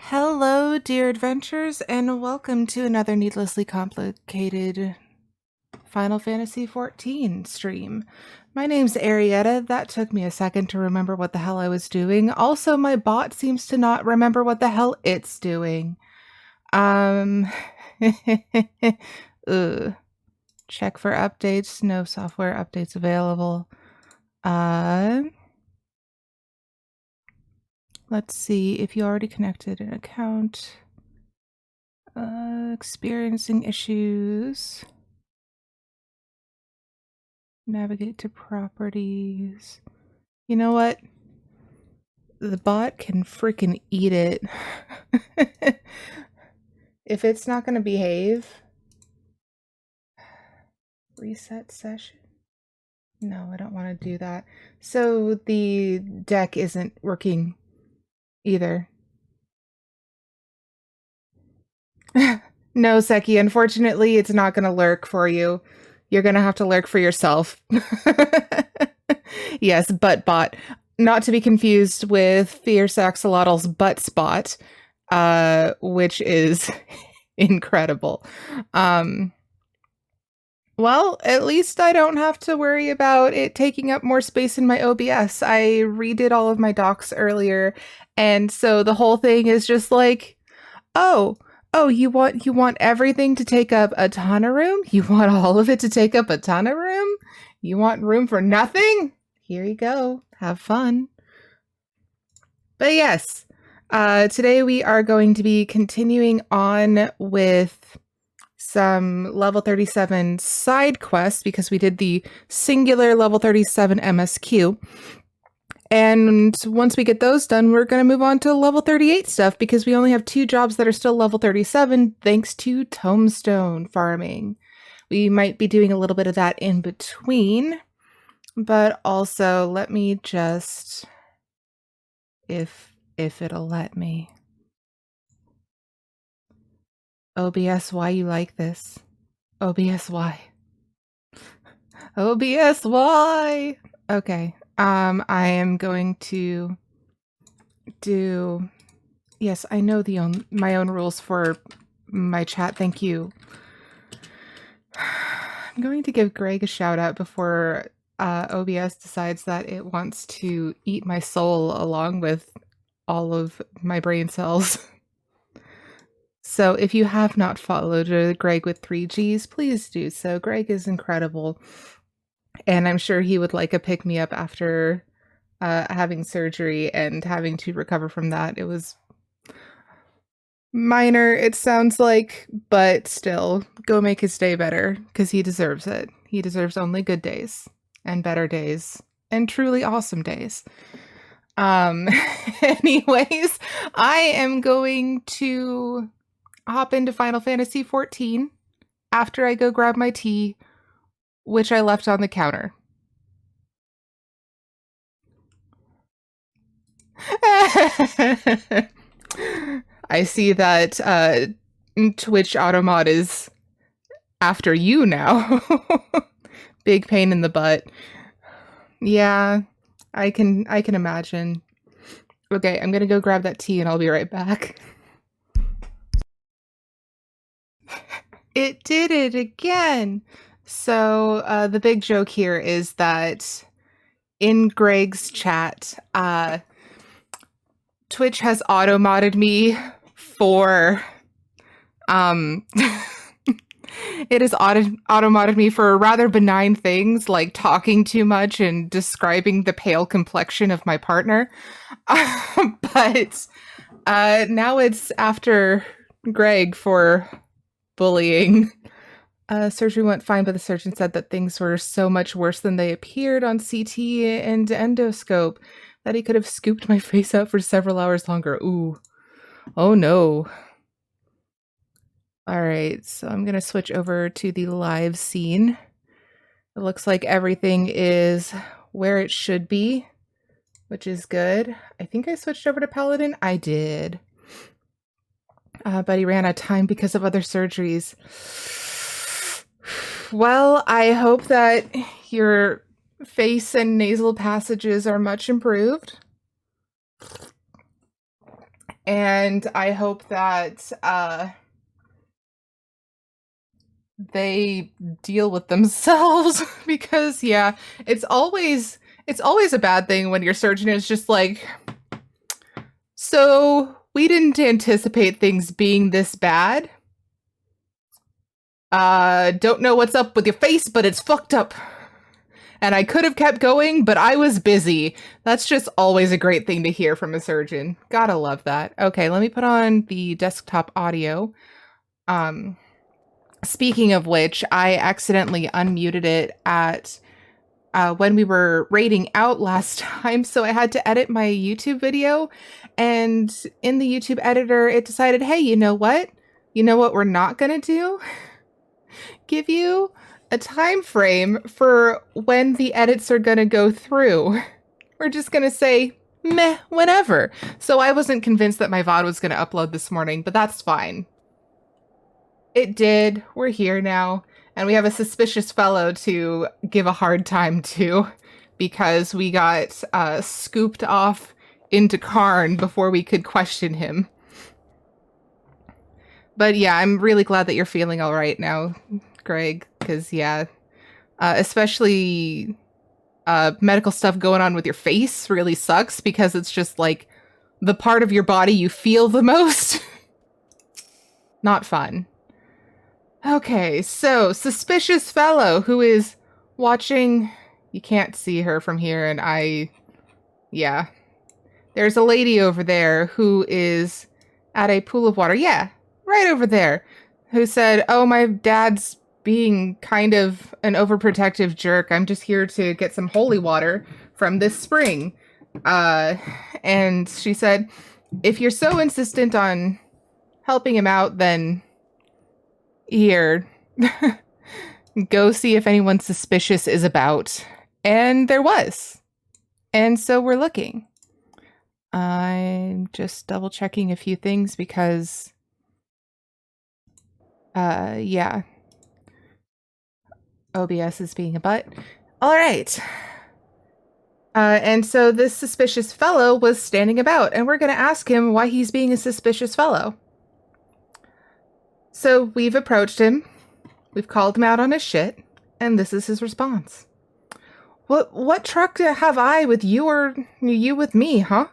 Hello, dear adventurers, and welcome to another needlessly complicated Final Fantasy XIV stream. My name's Aerietta. That took me a second to remember what the hell I was doing. Also, my bot seems to not remember what the hell it's doing. Ugh. Check for updates. No software updates available. Let's see if you already connected an account. Experiencing issues. Navigate to properties. You know what? The bot can freaking eat it. If it's not going to behave. Reset session. No, I don't want to do that. So the deck isn't working either. No, Seki, unfortunately, it's not going to lurk for you. You're going to have to lurk for yourself. Yes, butt bot. Not to be confused with Fierce Axolotl's butt spot, which is incredible. Well, at least I don't have to worry about it taking up more space in my OBS. I redid all of my docs earlier, and so the whole thing is just like, oh, you want everything to take up a ton of room? You want all of it to take up a ton of room? You want room for nothing? Here you go. Have fun. But yes, today we are going to be continuing on with some level 37 side quests because we did the singular level 37 MSQ. And once we get those done, we're going to move on to level 38 stuff because we only have 2 jobs that are still level 37 thanks to tombstone farming. We might be doing a little bit of that in between, but also let me just, if it'll let me. OBS, why you like this? OBS, why? OBS, why? Okay. I am going to do... Yes, I know my own rules for my chat. Thank you. I'm going to give Greg a shout out before OBS decides that it wants to eat my soul along with all of my brain cells. So if you have not followed Greg with 3 Gs, please do so. Greg is incredible. And I'm sure he would like a pick-me-up after having surgery and having to recover from that. It was minor, it sounds like, but still, go make his day better, because he deserves it. He deserves only good days, and better days, and truly awesome days. Anyways, I am going to hop into Final Fantasy XIV after I go grab my tea, which I left on the counter. I see that Twitch Automod is after you now. Big pain in the butt. Yeah, I can imagine. Okay, I'm gonna go grab that tea and I'll be right back. It did it again! So, the big joke here is that in Greg's chat, Twitch has auto-modded me for, it has auto-modded me for rather benign things like talking too much and describing the pale complexion of my partner. But now it's after Greg for bullying. Surgery went fine, but the surgeon said that things were so much worse than they appeared on CT and endoscope that he could have scooped my face out for several hours longer. Ooh. Oh no. Alright, so I'm going to switch over to the live scene. It looks like everything is where it should be, which is good. I think I switched over to Paladin. I did. But he ran out of time because of other surgeries. Well, I hope that your face and nasal passages are much improved. And I hope that they deal with themselves because yeah, it's always a bad thing when your surgeon is just like, so we didn't anticipate things being this bad. Don't know what's up with your face, but it's fucked up. And I could have kept going, but I was busy. That's just always a great thing to hear from a surgeon. Gotta love that. Okay, let me put on the desktop audio. Speaking of which, I accidentally unmuted it at when we were raiding out last time, so I had to edit my YouTube video. And in the YouTube editor, it decided, hey, you know what? You know what we're not gonna do? Give you a time frame for when the edits are gonna go through. We're just gonna say, meh, whenever. So I wasn't convinced that my VOD was gonna upload this morning, but that's fine. It did. We're here now. And we have a suspicious fellow to give a hard time to because we got scooped off into Karn before we could question him. But yeah, I'm really glad that you're feeling all right now, Greg, because yeah, especially medical stuff going on with your face really sucks because it's just like the part of your body you feel the most. Not fun. Okay, so suspicious fellow who is watching. You can't see her from here, and yeah. There's a lady over there who is at a pool of water. Yeah, right over there. Who said, oh, my dad's being kind of an overprotective jerk. I'm just here to get some holy water from this spring. And she said, if you're so insistent on helping him out, then here, go see if anyone suspicious is about. And there was. And so we're looking. I'm just double checking a few things because, yeah. OBS is being a butt. All right. And so this suspicious fellow was standing about, and we're going to ask him why he's being a suspicious fellow. So we've approached him, we've called him out on his shit, and this is his response. What truck have I with you or you with me, huh?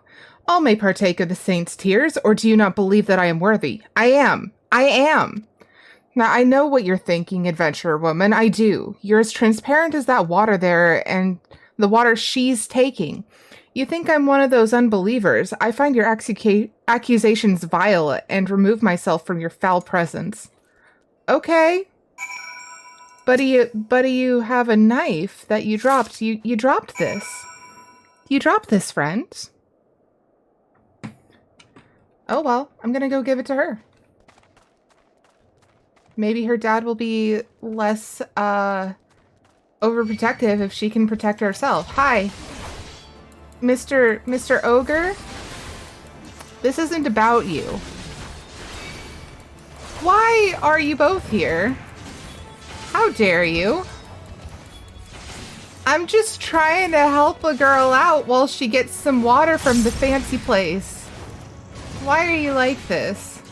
All may partake of the saint's tears, or do you not believe that I am worthy? I am. Now, I know what you're thinking, adventurer woman, I do. You're as transparent as that water there and the water she's taking. You think I'm one of those unbelievers. I find your accusations vile and remove myself from your foul presence. Okay. But you have a knife that you dropped. You dropped this. You dropped this, friend. Oh well, I'm gonna go give it to her. Maybe her dad will be less overprotective if she can protect herself. Hi. Mr. Ogre, this isn't about you. Why are you both here? How dare you? I'm just trying to help a girl out while she gets some water from the fancy place. Why are you like this?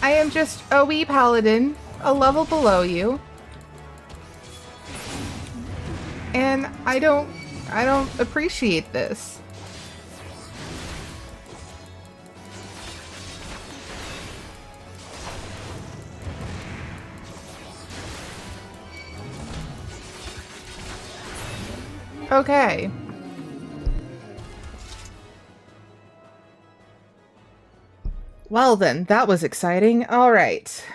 I am just a wee paladin, a level below you. And I don't appreciate this. Okay. Well then, that was exciting. All right.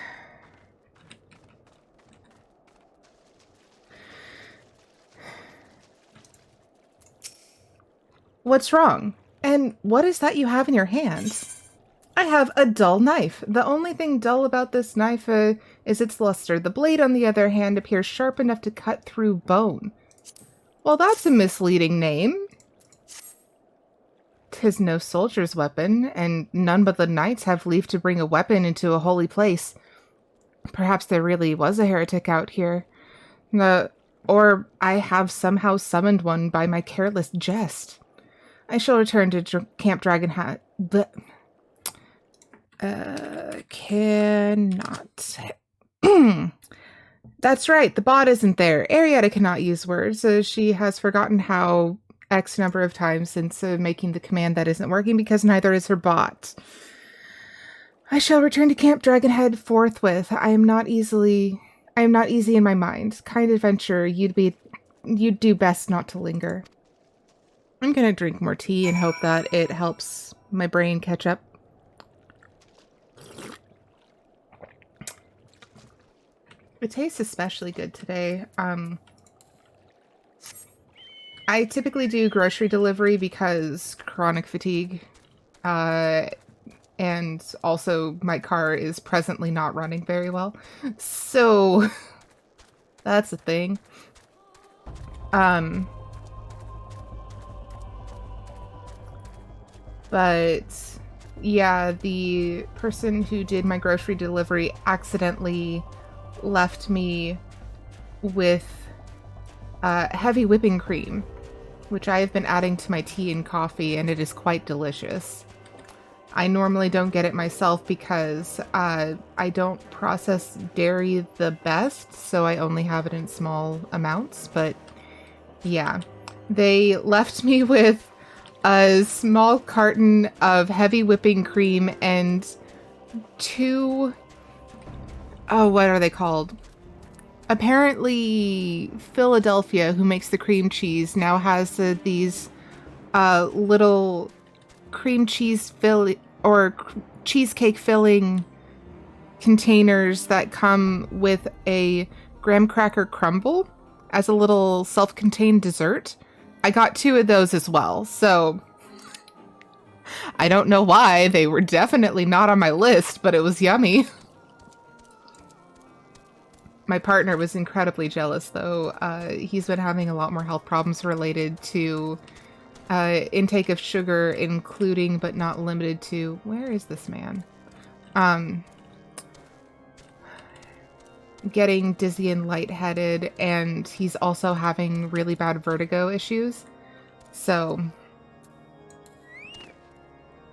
What's wrong? And what is that you have in your hands? I have a dull knife. The only thing dull about this knife is its luster. The blade, on the other hand, appears sharp enough to cut through bone. Well, that's a misleading name. 'Tis no soldier's weapon, and none but the knights have leave to bring a weapon into a holy place. Perhaps there really was a heretic out here. Or I have somehow summoned one by my careless jest. I shall return to Camp Cannot. That's right, the bot isn't there. Aerietta cannot use words, so she has forgotten how X number of times since making the command that isn't working because neither is her bot. I shall return to Camp Dragonhead forthwith. I am not easy in my mind. Kind adventure, you'd do best not to linger. I'm gonna drink more tea and hope that it helps my brain catch up. It tastes especially good today. I typically do grocery delivery because chronic fatigue. And also my car is presently not running very well. So that's a thing. But yeah, the person who did my grocery delivery accidentally left me with heavy whipping cream, which I have been adding to my tea and coffee, and it is quite delicious. I normally don't get it myself because I don't process dairy the best, so I only have it in small amounts, but yeah. They left me with a small carton of heavy whipping cream and two... Oh, what are they called? Apparently, Philadelphia, who makes the cream cheese, now has these little cream cheese cheesecake filling containers that come with a graham cracker crumble as a little self-contained dessert. I got 2 of those as well, so I don't know why. They were definitely not on my list, but it was yummy. My partner was incredibly jealous, though. He's been having a lot more health problems related to intake of sugar, including but not limited to... Where is this man? Getting dizzy and lightheaded, and he's also having really bad vertigo issues. So,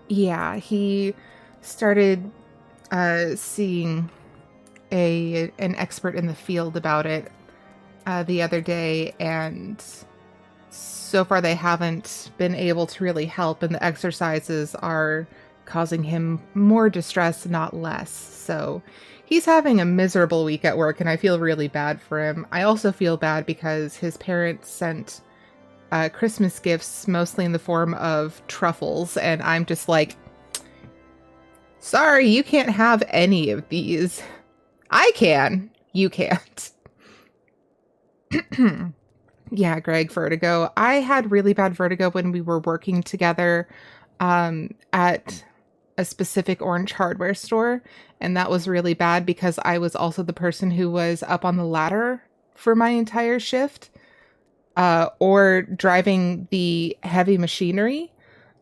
yeah, he started seeing an expert in the field about it the other day, and so far they haven't been able to really help, and the exercises are causing him more distress, not less. So he's having a miserable week at work, and I feel really bad for him. I also feel bad because his parents sent Christmas gifts, mostly in the form of truffles, and I'm just like, sorry, you can't have any of these. I can. You can't. Yeah, Greg, vertigo. I had really bad vertigo when we were working together at a specific orange hardware store, and that was really bad because I was also the person who was up on the ladder for my entire shift or driving the heavy machinery.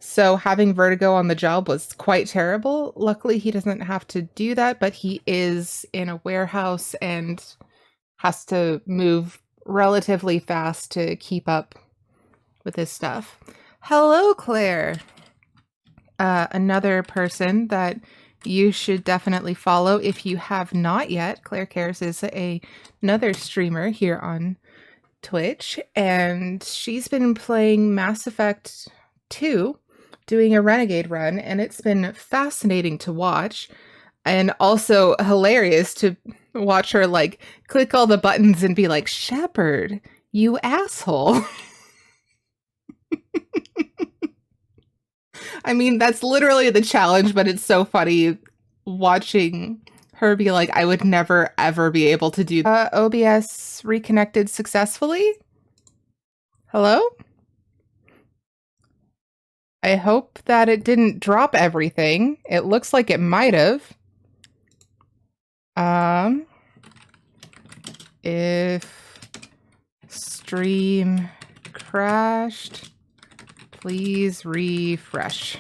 So having vertigo on the job was quite terrible. Luckily, he doesn't have to do that, but he is in a warehouse and has to move relatively fast to keep up with his stuff. Hello, Claire. Another person that you should definitely follow if you have not yet. Claire Cares is another streamer here on Twitch, and she's been playing Mass Effect 2, doing a Renegade run, and it's been fascinating to watch, and also hilarious to watch her, like, click all the buttons and be like, Shepard, you asshole. I mean, that's literally the challenge, but it's so funny watching her be like, I would never, ever be able to do that. OBS reconnected successfully? Hello? I hope that it didn't drop everything. It looks like it might have. If stream crashed, please refresh.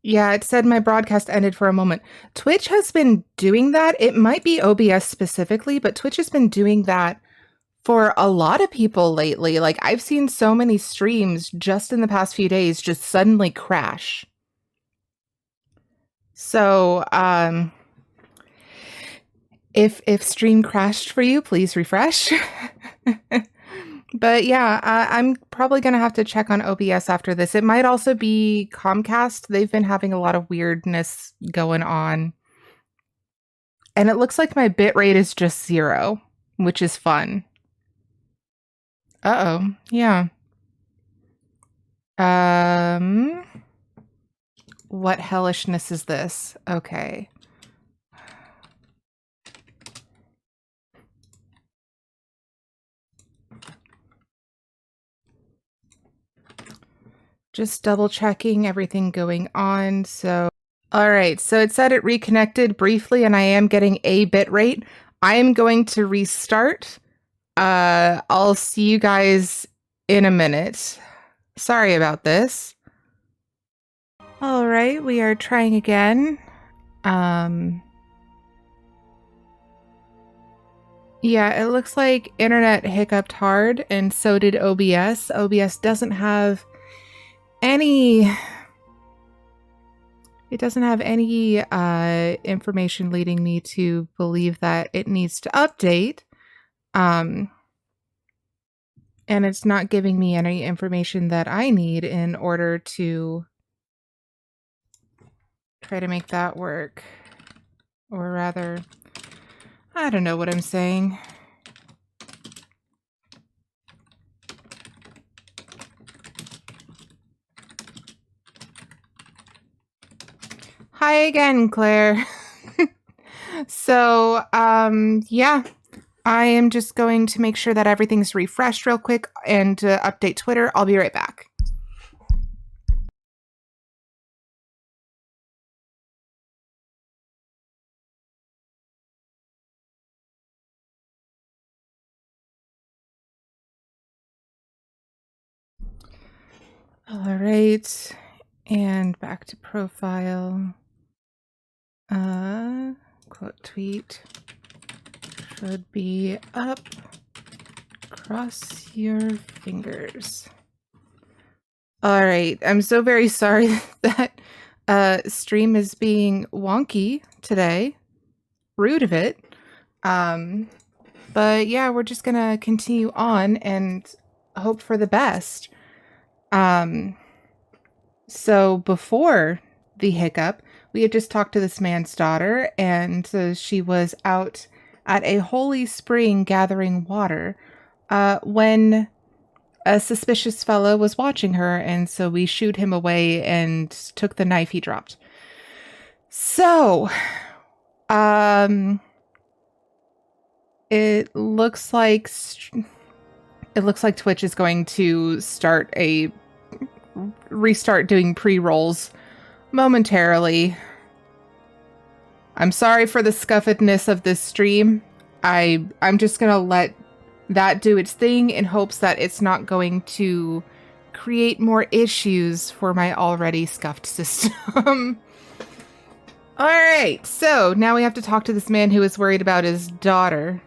Yeah, it said my broadcast ended for a moment. Twitch has been doing that. It might be OBS specifically, but Twitch has been doing that for a lot of people lately. Like, I've seen so many streams just in the past few days just suddenly crash. So, if stream crashed for you, please refresh. But yeah, I'm probably gonna have to check on OBS after this. It might also be Comcast. They've been having a lot of weirdness going on. And it looks like my bitrate is just 0, which is fun. Uh-oh. Yeah. What hellishness is this? Okay. Just double checking everything going on. So, all right. So it said it reconnected briefly and I am getting a bit rate. I am going to restart. I'll see you guys in a minute. Sorry about this. All right. We are trying again. Yeah, it looks like internet hiccuped hard and so did OBS. OBS doesn't have any information leading me to believe that it needs to update. And it's not giving me any information that I need in order to try to make that work. Or rather, I don't know what I'm saying. Hi again, Claire. So, yeah, I am just going to make sure that everything's refreshed real quick and update Twitter. I'll be right back. All right, and back to profile. Quote tweet should be up. Cross your fingers. All right, I'm so very sorry that stream is being wonky today. Rude of it. But yeah, we're just gonna continue on and hope for the best. So before the hiccup, we had just talked to this man's daughter, and she was out at a holy spring gathering water when a suspicious fellow was watching her, and so we shooed him away and took the knife he dropped. So, it looks like Twitch is going to restart doing pre-rolls momentarily. I'm sorry for the scuffedness of this stream. I'm just gonna let that do its thing in hopes that it's not going to create more issues for my already scuffed system. All right, so now we have to talk to this man who is worried about his daughter.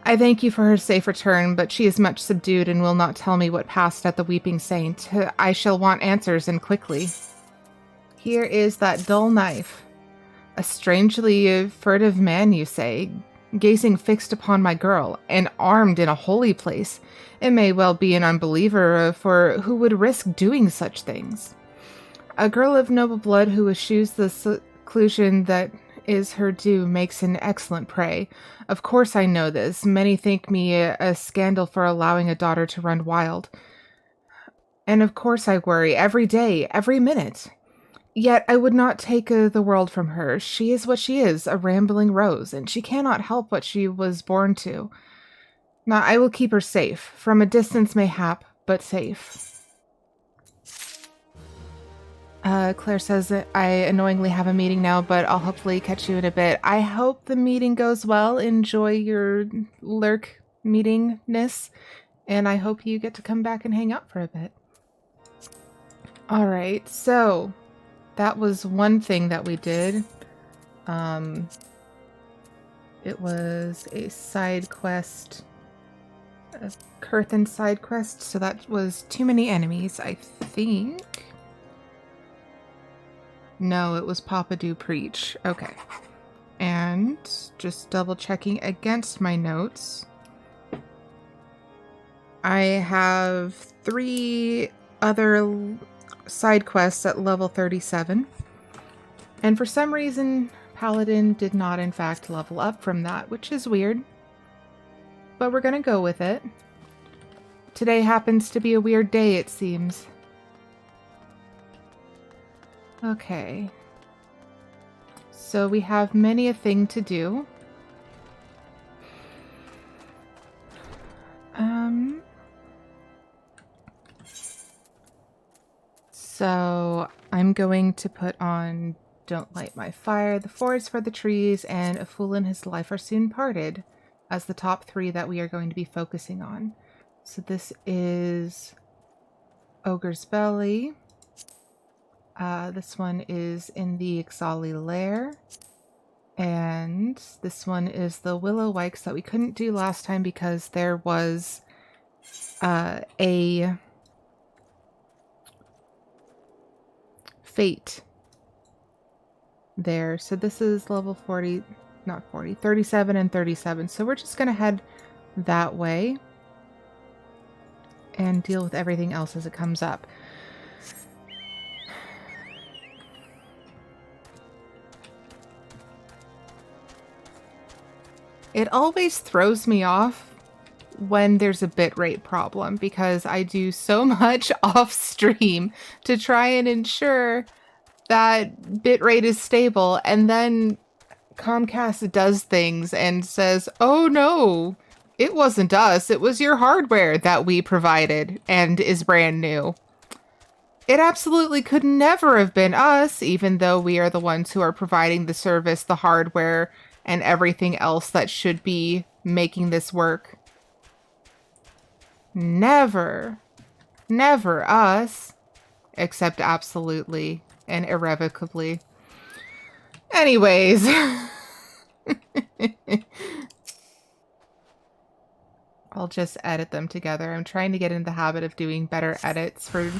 I thank you for her safe return, but she is much subdued and will not tell me what passed at the Weeping Saint. I shall want answers, and quickly. Here is that dull knife. A strangely furtive man, you say, gazing fixed upon my girl, and armed in a holy place. It may well be an unbeliever, for who would risk doing such things? A girl of noble blood who eschews the seclusion that is her due makes an excellent prey. Of course I know this. Many think me a scandal for allowing a daughter to run wild. And of course I worry every day, every minute. Yet I would not take the world from her. She is what she is, a rambling rose, and she cannot help what she was born to. Now I will keep her safe, from a distance mayhap, but safe. Claire says that I annoyingly have a meeting now, but I'll hopefully catch you in a bit. I hope the meeting goes well. Enjoy your lurk meetingness, and I hope you get to come back and hang out for a bit. All right, so that was one thing that we did. It was a side quest, a Curthin side quest, so that was too many enemies, I think. No, it was Papa Do Preach. Okay. And just double checking against my notes. I have 3 other side quests at level 37. And for some reason, Paladin did not in fact level up from that, which is weird. But we're gonna go with it. Today happens to be a weird day, it seems. Okay. So we have many a thing to do. So I'm going to put on Don't Light My Fire, The Forest for the Trees, and A Fool and His Life Are Soon Parted as the top 3 that we are going to be focusing on. So this is Ogre's Belly. This one is in the XIV Lair. And this one is the Willow Wikes that we couldn't do last time because there was a fate there. So this is level 40, not 40, 37 and 37. So we're just going to head that way and deal with everything else as it comes up. It always throws me off when there's a bitrate problem because I do so much off stream to try and ensure that bitrate is stable, and then Comcast does things and says, oh no, it wasn't us, it was your hardware that we provided and is brand new. It absolutely could never have been us, even though we are the ones who are providing the service, the hardware, and everything else that should be making this work. Never, never us, except absolutely and irrevocably. Anyways. I'll just edit them together. I'm trying to get in the habit of doing better edits for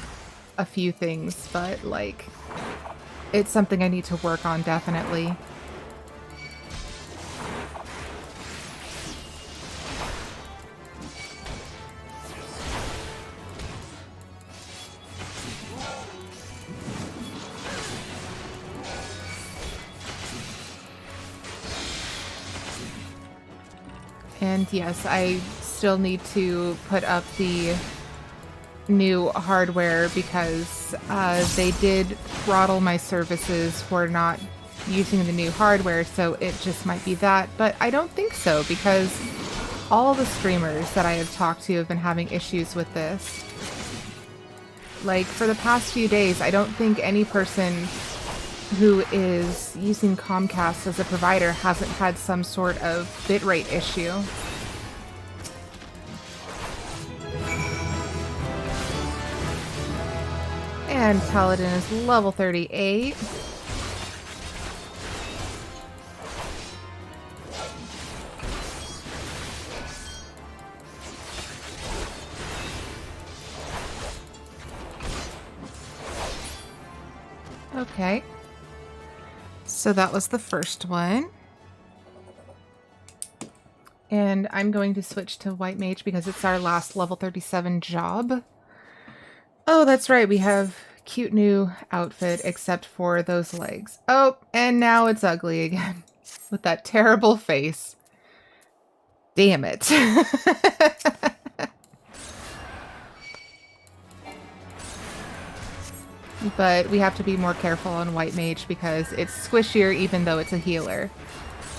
a few things, but like, it's something I need to work on definitely. And yes, I still need to put up the new hardware because they did throttle my services for not using the new hardware, so it just might be that. But I don't think so because all the streamers that I have talked to have been having issues with this. Like, for the past few days, I don't think any person who is using Comcast as a provider hasn't had some sort of bitrate issue. And Paladin is level 38. Okay. So that was the first one. And I'm going to switch to White Mage because it's our last level 37 job. Oh, that's right. We have cute new outfit except for those legs. Oh, and now it's ugly again with that terrible face. Damn it. But we have to be more careful on White Mage because it's squishier even though it's a healer.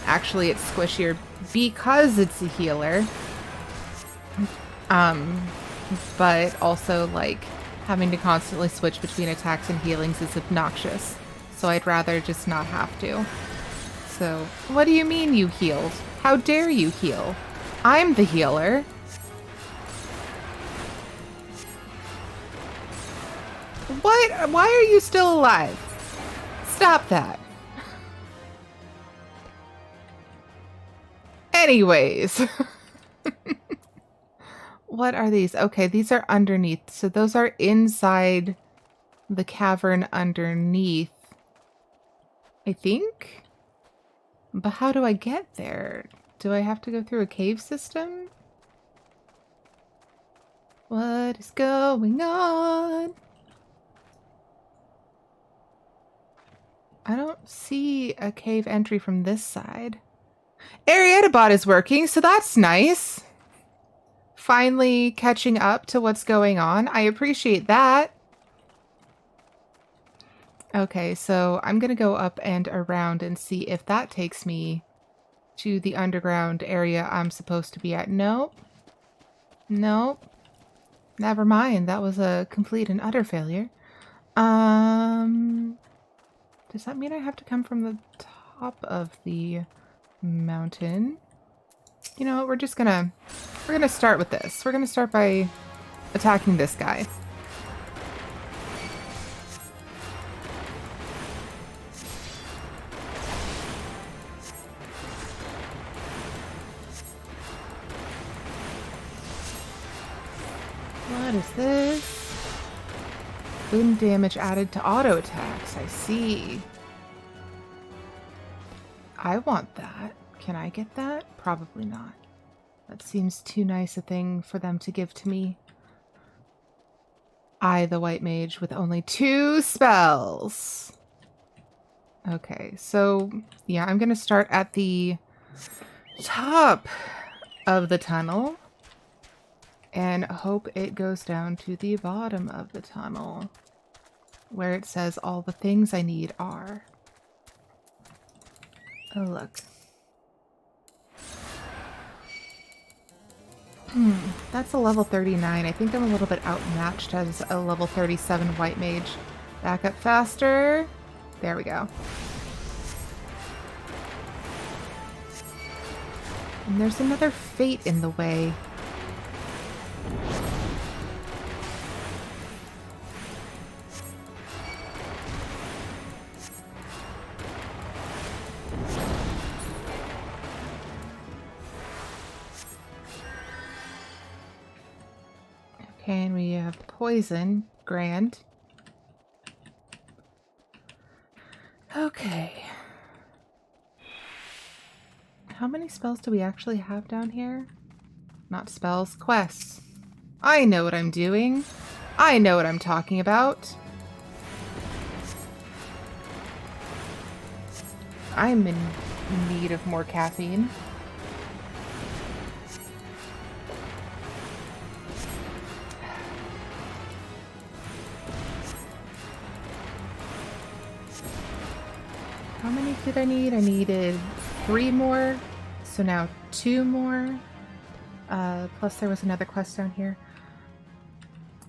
Actually, it's squishier because it's a healer. But also, like, having to constantly switch between attacks and healings is obnoxious. So I'd rather just not have to. So, what do you mean you healed? How dare you heal? I'm the healer. What? Why are you still alive? Stop that. Anyways. What are these? Okay, these are underneath. So those are inside the cavern underneath. I think. But how do I get there? Do I have to go through a cave system? What is going on? I don't see a cave entry from this side. Aerietta bot is working, so that's nice. Finally catching up to what's going on. I appreciate that. Okay, so I'm gonna go up and around and see if that takes me to the underground area I'm supposed to be at. Nope. Nope. Never mind. That was a complete and utter failure. Does that mean I have to come from the top of the mountain? You know what? We're gonna start with this. We're gonna start by attacking this guy. What is this? Wound damage added to auto attacks. I see. I want that. Can I get that? Probably not. That seems too nice a thing for them to give to me. I, the white mage, with only 2 spells. Okay, so yeah, I'm gonna start at the top of the tunnel and hope it goes down to the bottom of the tunnel where it says all the things I need are. Oh, look. That's a level 39. I think I'm a little bit outmatched as a level 37 white mage. Back up faster. There we go. And there's another fate in the way. Okay, and we have poison. Grand. Okay. How many spells do we actually have down here? Not spells, quests. I know what I'm doing. I know what I'm talking about. I'm in need of more caffeine. How many did I need? I needed 3 more, so now 2 more. Plus there was another quest down here.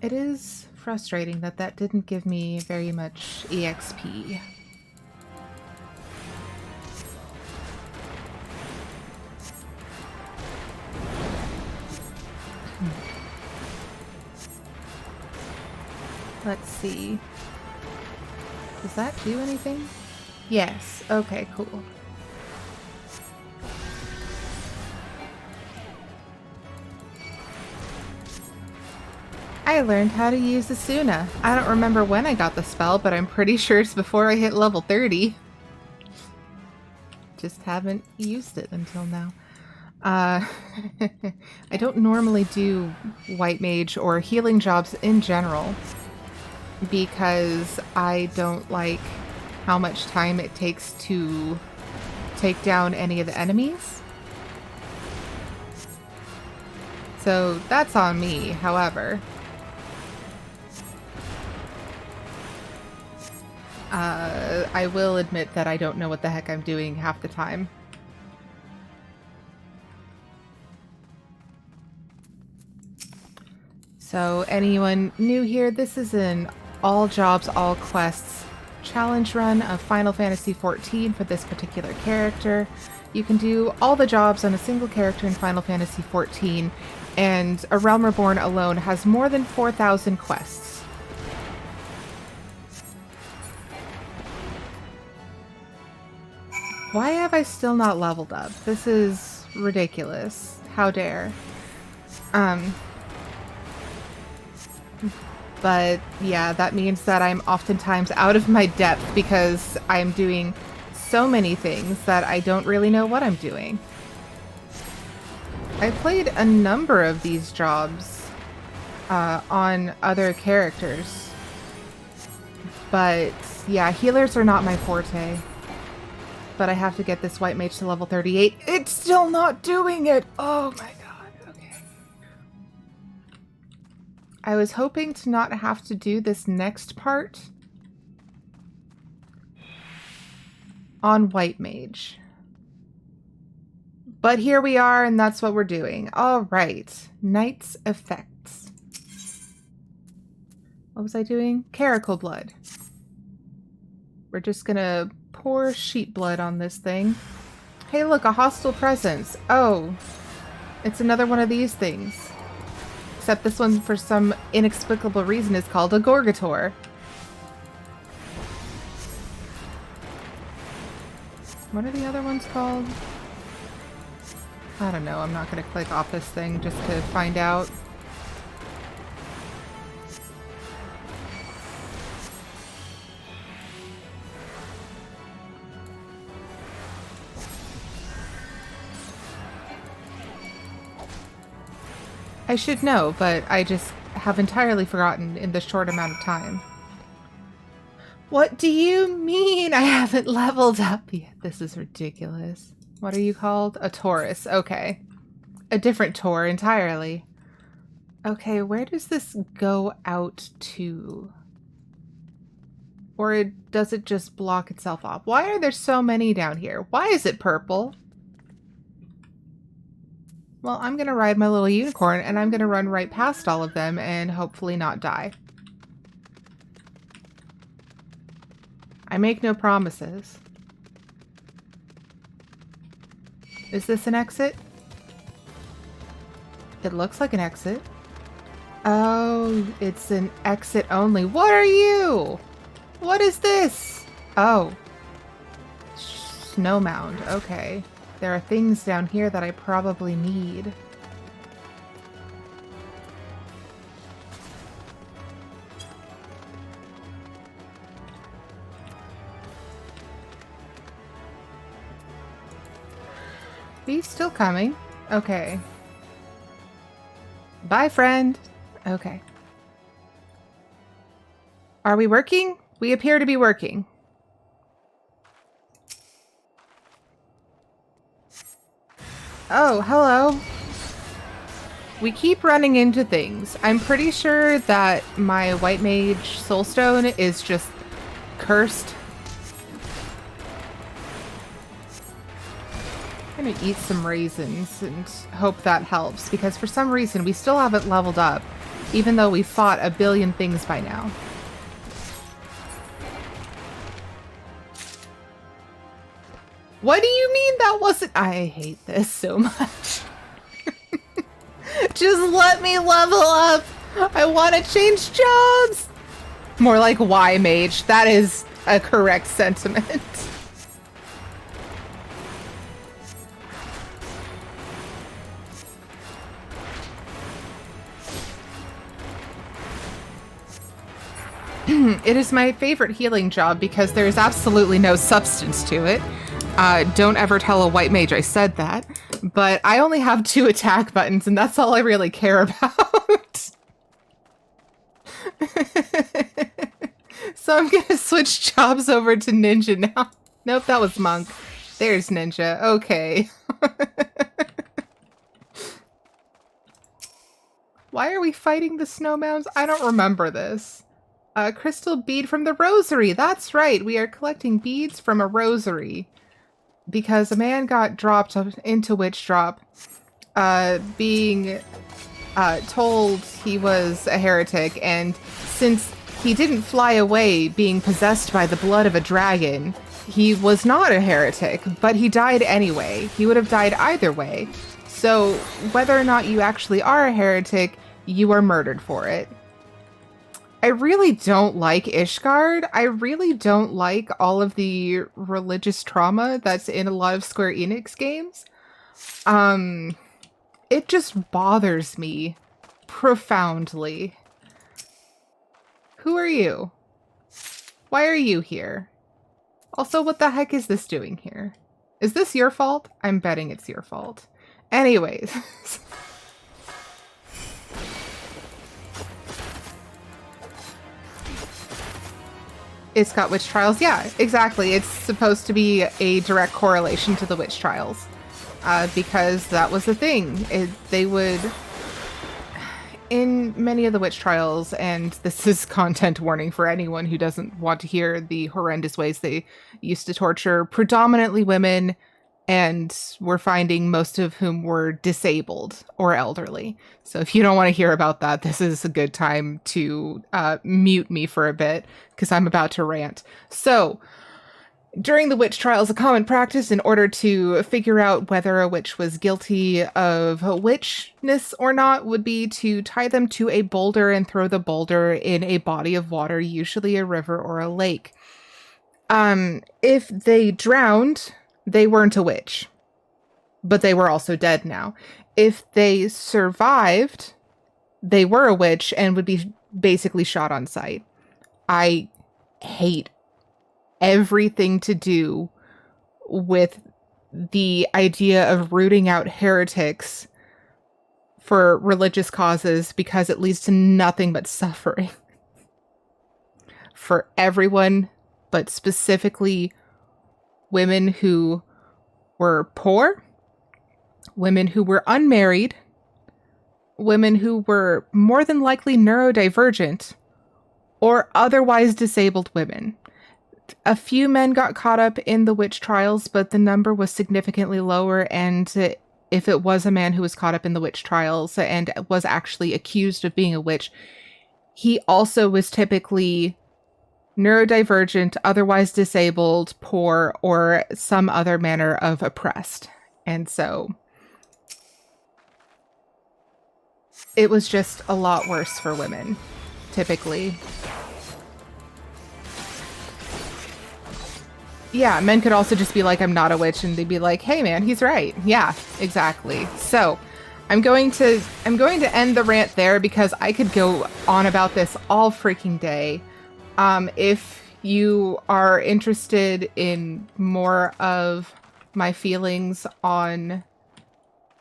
It is frustrating that that didn't give me very much EXP. Let's see. Does that do anything? Yes. Okay, cool. I learned how to use Asuna. I don't remember when I got the spell, but I'm pretty sure it's before I hit level 30. Just haven't used it until now. I don't normally do white mage or healing jobs in general because I don't like how much time it takes to take down any of the enemies. So that's on me, however. I will admit that I don't know what the heck I'm doing half the time. So anyone new here, this is an all jobs, all quests challenge run of Final Fantasy XIV for this particular character. You can do all the jobs on a single character in Final Fantasy XIV, and A Realm Reborn alone has more than 4,000 quests. Why have I still not leveled up? This is ridiculous. How dare. But yeah, that means that I'm oftentimes out of my depth because I'm doing so many things that I don't really know what I'm doing. I played a number of these jobs on other characters. But yeah, healers are not my forte. But I have to get this white mage to level 38. It's still not doing it! Oh my god, okay. I was hoping to not have to do this next part on white mage. But here we are, and that's what we're doing. Alright, Knight's effects. What was I doing? Caracal blood. We're just gonna pour sheep blood on this thing. Hey look, a hostile presence. Oh, it's another one of these things. Except this one, for some inexplicable reason, is called a Gorgator. What are the other ones called? I don't know, I'm not gonna click off this thing just to find out. I should know, but I just have entirely forgotten in this short amount of time. What do you mean I haven't leveled up yet? This is ridiculous. What are you called? A Taurus. Okay. A different Tor entirely. Okay, where does this go out to? Or does it just block itself off? Why are there so many down here? Why is it purple? Well, I'm gonna ride my little unicorn and I'm gonna run right past all of them and hopefully not die. I make no promises. Is this an exit? It looks like an exit. Oh, it's an exit only. What are you? What is this? Oh. Snow mound. Okay. There are things down here that I probably need. He's still coming. Okay. Bye, friend. Okay. Are we working? We appear to be working. Oh, hello. We keep running into things. I'm pretty sure that my white mage soulstone is just cursed. I'm gonna eat some raisins and hope that helps, because for some reason we still haven't leveled up, even though we fought a billion things by now. What do you mean that wasn't— I hate this so much. Just let me level up. I want to change jobs. More like Y mage. That is a correct sentiment. It is my favorite healing job because there is absolutely no substance to it. Don't ever tell a white mage I said that. But I only have 2 attack buttons, and that's all I really care about. So I'm gonna switch jobs over to ninja now. Nope, that was monk. There's ninja. Okay. Why are we fighting the snowmounds? I don't remember this. Crystal bead from the rosary. That's right. We are collecting beads from a rosary. Because a man got dropped into Witch Drop, being told he was a heretic, and since he didn't fly away being possessed by the blood of a dragon, he was not a heretic, but he died anyway. He would have died either way. So whether or not you actually are a heretic, you are murdered for it. I really don't like Ishgard. I really don't like all of the religious trauma that's in a lot of Square Enix games. It just bothers me profoundly. Who are you? Why are you here? Also, what the heck is this doing here? Is this your fault? I'm betting it's your fault. Anyways. It's got witch trials. Yeah, exactly. It's supposed to be a direct correlation to the witch trials. Because that was the thing. They would... In many of the witch trials, and this is content warning for anyone who doesn't want to hear the horrendous ways they used to torture predominantly women, and we're finding most of whom were disabled or elderly. So if you don't want to hear about that, this is a good time to mute me for a bit, because I'm about to rant. So... During the witch trials, a common practice in order to figure out whether a witch was guilty of witchness or not would be to tie them to a boulder and throw the boulder in a body of water, usually a river or a lake. If they drowned, they weren't a witch, but they were also dead now. If they survived, they were a witch and would be basically shot on sight. I hate everything to do with the idea of rooting out heretics for religious causes, because it leads to nothing but suffering for everyone, but specifically women who were poor, women who were unmarried, women who were more than likely neurodivergent, or otherwise disabled women. A few men got caught up in the witch trials, but the number was significantly lower, and if it was a man who was caught up in the witch trials and was actually accused of being a witch, he also was typically neurodivergent, otherwise disabled, poor, or some other manner of oppressed. And so it was just a lot worse for women, typically. Yeah, men could also just be like, I'm not a witch, and they'd be like, hey man, he's right. Yeah, exactly. So I'm going to end the rant there, because I could go on about this all freaking day. If you are interested in more of my feelings on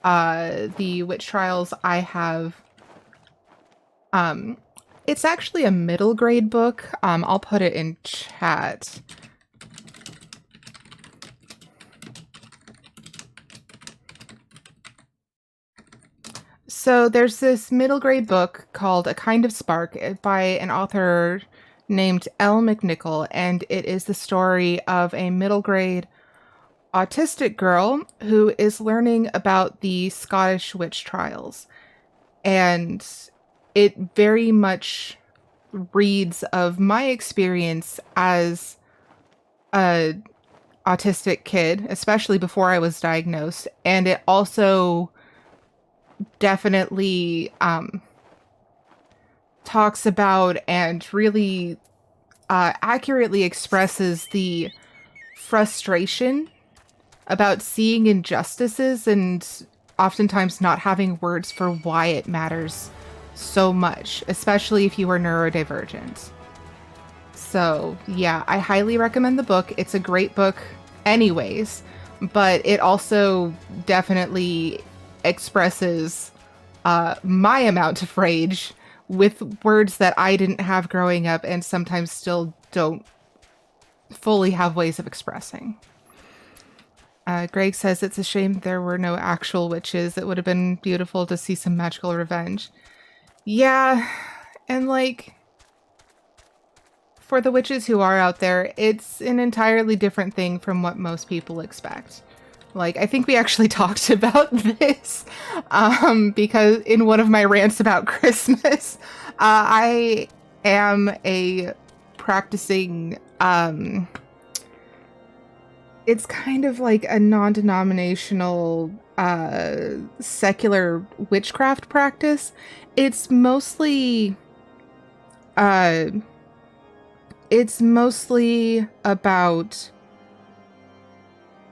the witch trials, I have it's actually a middle grade book. I'll put it in chat. So there's this middle grade book called A Kind of Spark by an author named Elle McNichol, and it is the story of a middle grade autistic girl who is learning about the Scottish witch trials. And it very much reads of my experience as a autistic kid, especially before I was diagnosed, and it also definitely talks about and really accurately expresses the frustration about seeing injustices and oftentimes not having words for why it matters so much, especially if you are neurodivergent. So yeah, I highly recommend the book. It's a great book anyways, but it also definitely expresses my amount of rage with words that I didn't have growing up and sometimes still don't fully have ways of expressing. Greg says it's a shame there were no actual witches. It would have been beautiful to see some magical revenge. Yeah, and like, for the witches who are out there, it's an entirely different thing from what most people expect. Like, I think we actually talked about this because in one of my rants about Christmas, I am a practicing, it's kind of like a non-denominational secular witchcraft practice. It's mostly about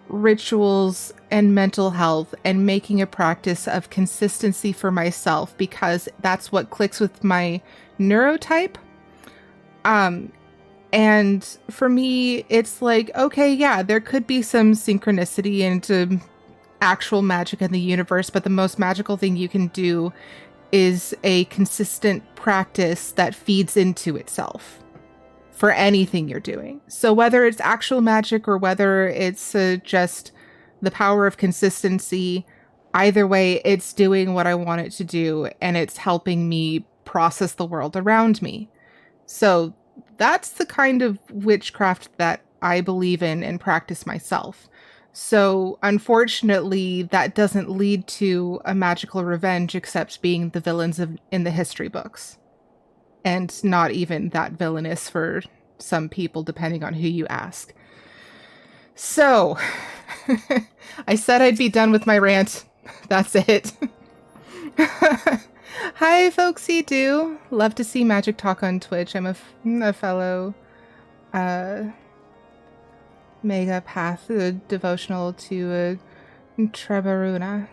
rituals and mental health and making a practice of consistency for myself, because that's what clicks with my neurotype. And for me, it's like, okay, yeah, there could be some synchronicity into actual magic in the universe, but the most magical thing you can do is a consistent practice that feeds into itself for anything you're doing. So whether it's actual magic or whether it's just the power of consistency, either way, it's doing what I want it to do, and it's helping me process the world around me. So that's the kind of witchcraft that I believe in and practice myself. So unfortunately, that doesn't lead to a magical revenge except being the villains in the history books. And not even that villainous for some people, depending on who you ask. So, I said I'd be done with my rant. That's it. Hi, folksy do. Love to see Magic Talk on Twitch. I'm a fellow Mega Path devotional to Trebaruna.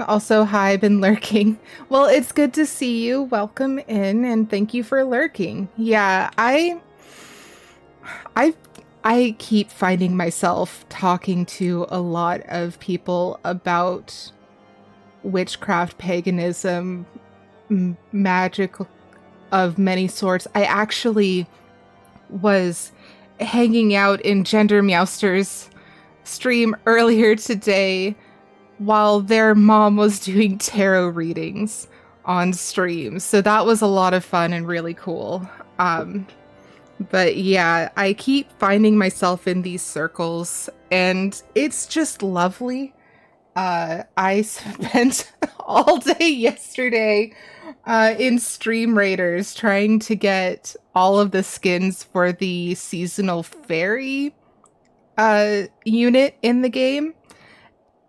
Also, hi, been lurking. Well, it's good to see you. Welcome in, and thank you for lurking. Yeah, I keep finding myself talking to a lot of people about witchcraft, paganism, magic of many sorts. I actually was hanging out in Gender Meowster's stream earlier today while their mom was doing tarot readings on stream. So that was a lot of fun and really cool. But yeah, I keep finding myself in these circles, and it's just lovely. I spent all day yesterday in Stream Raiders trying to get all of the skins for the seasonal fairy unit in the game.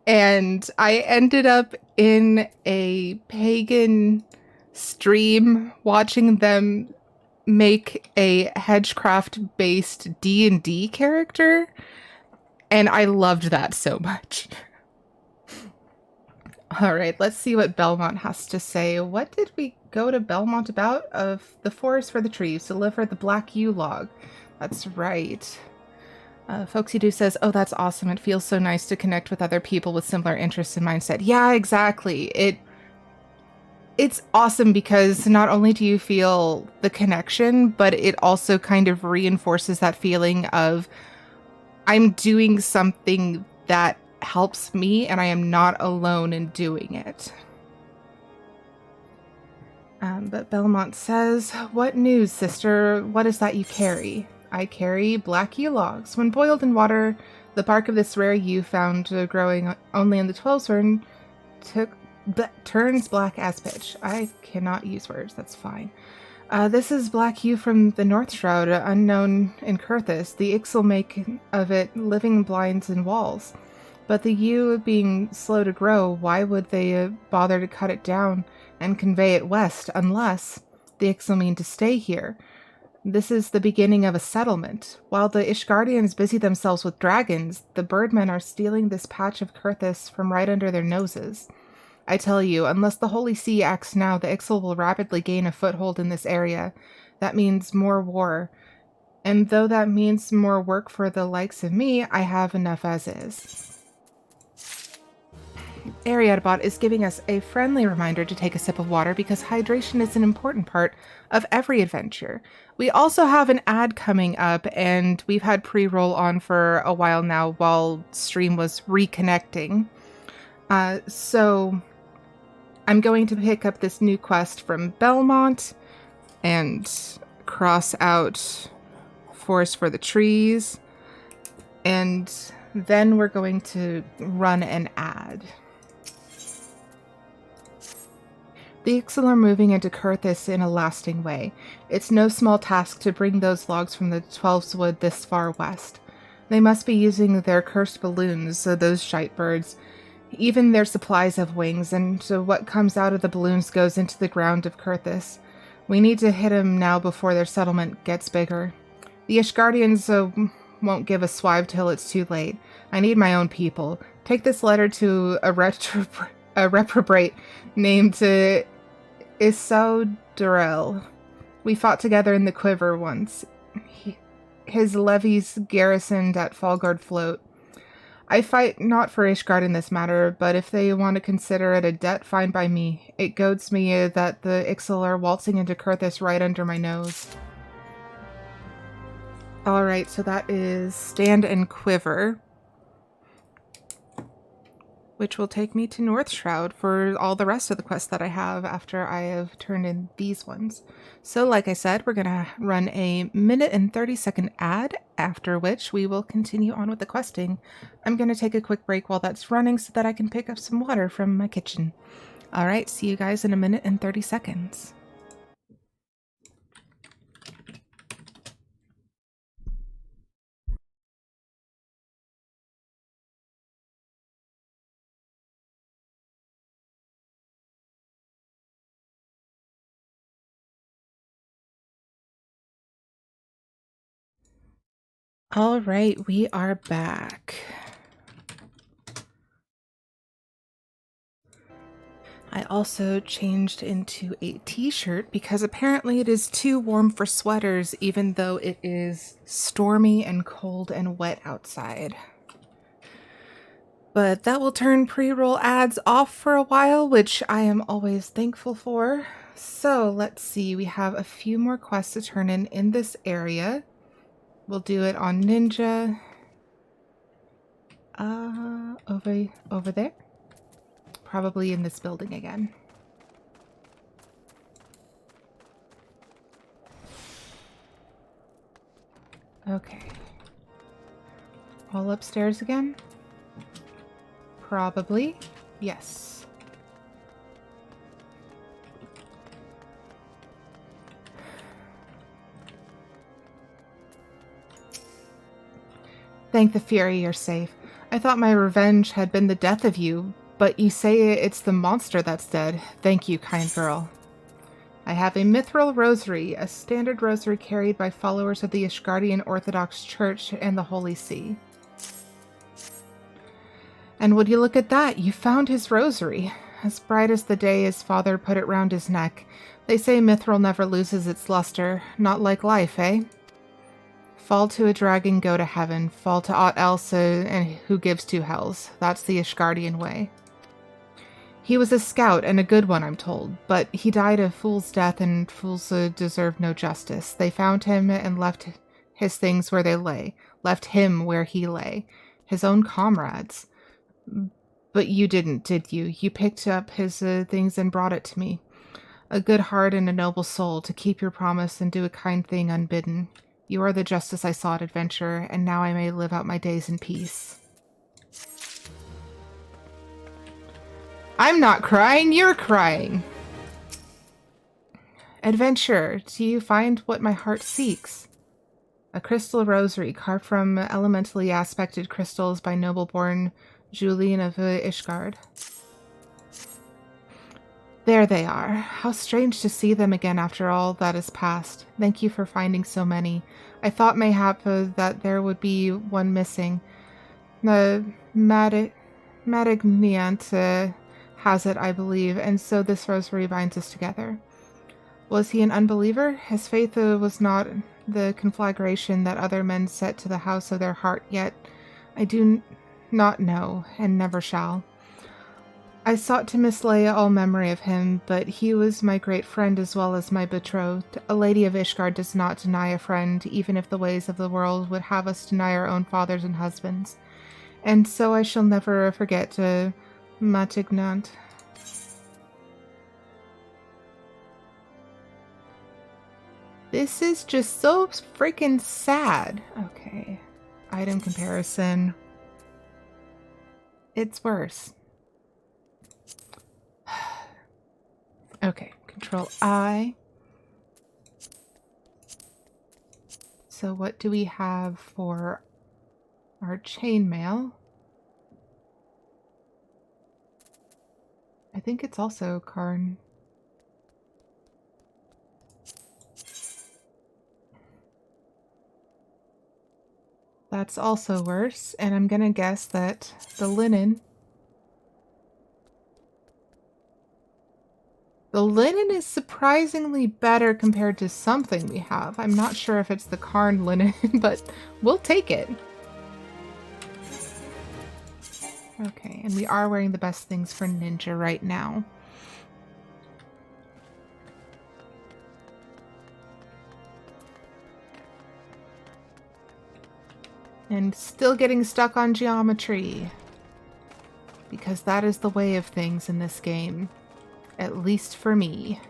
And I ended up in a pagan stream watching them make a hedgecraft-based D&D character, and I loved that so much. All right, let's see what Belmont has to say. What did we go to Belmont about? Of the forest for the trees, deliver the black yew log. That's right. Folksy Do says, oh, that's awesome. It feels so nice to connect with other people with similar interests and mindset. Yeah, exactly. It's awesome because not only do you feel the connection, but it also kind of reinforces that feeling of I'm doing something that helps me and I am not alone in doing it. But Belmont says, what news, sister? What is that you carry? I carry black yew logs. When boiled in water, the bark of this rare yew found growing only in the 12 zone turns black as pitch. I cannot use words, that's fine. This is black yew from the North Shroud, unknown in Kurthis. The Ixal make of it living blinds and walls. But the yew being slow to grow, why would they bother to cut it down and convey it west unless the Ixal mean to stay here? This is the beginning of a settlement. While the Ishgardians busy themselves with dragons, the birdmen are stealing this patch of Kurthis from right under their noses. I tell you, unless the Holy See acts now, the Ixal will rapidly gain a foothold in this area. That means more war. And though that means more work for the likes of me, I have enough as is. Aerietta is giving us a friendly reminder to take a sip of water because hydration is an important part of every adventure. We also have an ad coming up, and we've had pre-roll on for a while now while stream was reconnecting. So I'm going to pick up this new quest from Belmont and cross out Forest for the Trees, and then we're going to run an ad. The Ixal are moving into Kurthis in a lasting way. It's no small task to bring those logs from the 12's wood this far west. They must be using their cursed balloons, those shite birds. Even their supplies have wings, and what comes out of the balloons goes into the ground of Kurthis. We need to hit 'em now before their settlement gets bigger. The Ishgardians won't give a swive till it's too late. I need my own people. Take this letter to a reprobate named Isodurel. We fought together in the Quiver once. his levies garrisoned at Fallguard Float. I fight not for Ishgard in this matter, but if they want to consider it a debt, fine by me. It goads me that the Ixal are waltzing into Kurthis right under my nose. Alright, so that is Stand and Quiver, which will take me to North Shroud for all the rest of the quests that I have after I have turned in these ones. So like I said, we're going to run a 1:30 ad, after which we will continue on with the questing. I'm going to take a quick break while that's running so that I can pick up some water from my kitchen. Alright, see you guys in 1:30. All right, we are back. I also changed into a t-shirt because apparently it is too warm for sweaters even though it is stormy and cold and wet outside. But that will turn pre-roll ads off for a while, which I am always thankful for. So let's see, we have a few more quests to turn in this area. We'll do it on Ninja. Over there. Probably in this building again. Okay. All upstairs again? Probably. Yes. Thank the Fury you're safe. I thought my revenge had been the death of you, but you say it's the monster that's dead. Thank you, kind girl. I have a mithril rosary, a standard rosary carried by followers of the Ishgardian Orthodox Church and the Holy See. And would you look at that, you found his rosary. As bright as the day his father put it round his neck. They say mithril never loses its luster. Not like life, eh? Fall to a dragon, go to heaven. Fall to aught else, and who gives two hells. That's the Ishgardian way. He was a scout, and a good one, I'm told. But he died a fool's death, and fools deserve no justice. They found him and left his things where they lay. Left him where he lay. His own comrades. But you didn't, did you? You picked up his things and brought it to me. A good heart and a noble soul, to keep your promise and do a kind thing unbidden. You are the justice I sought, adventurer, and now I may live out my days in peace. I'm not crying, you're crying! Adventurer, do you find what my heart seeks? A crystal rosary carved from elementally aspected crystals by noble-born Julian of Ishgard. There they are. How strange to see them again after all that is past. Thank you for finding so many. I thought mayhap that there would be one missing. The Madignant has it, I believe, and so this rosary binds us together. Was he an unbeliever? His faith was not the conflagration that other men set to the house of their heart, yet I do not know, and never shall. I sought to mislay all memory of him, but he was my great friend as well as my betrothed. A lady of Ishgard does not deny a friend, even if the ways of the world would have us deny our own fathers and husbands. And so I shall never forget Matignant. This is just so freaking sad. Okay. Item comparison. It's worse. Okay, Control I. So what do we have for our chainmail? I think it's also Karn. That's also worse, and I'm gonna guess that the The linen is surprisingly better compared to something we have. I'm not sure if it's the Karn linen, but we'll take it. Okay, and we are wearing the best things for ninja right now. And still getting stuck on geometry. Because that is the way of things in this game. At least for me.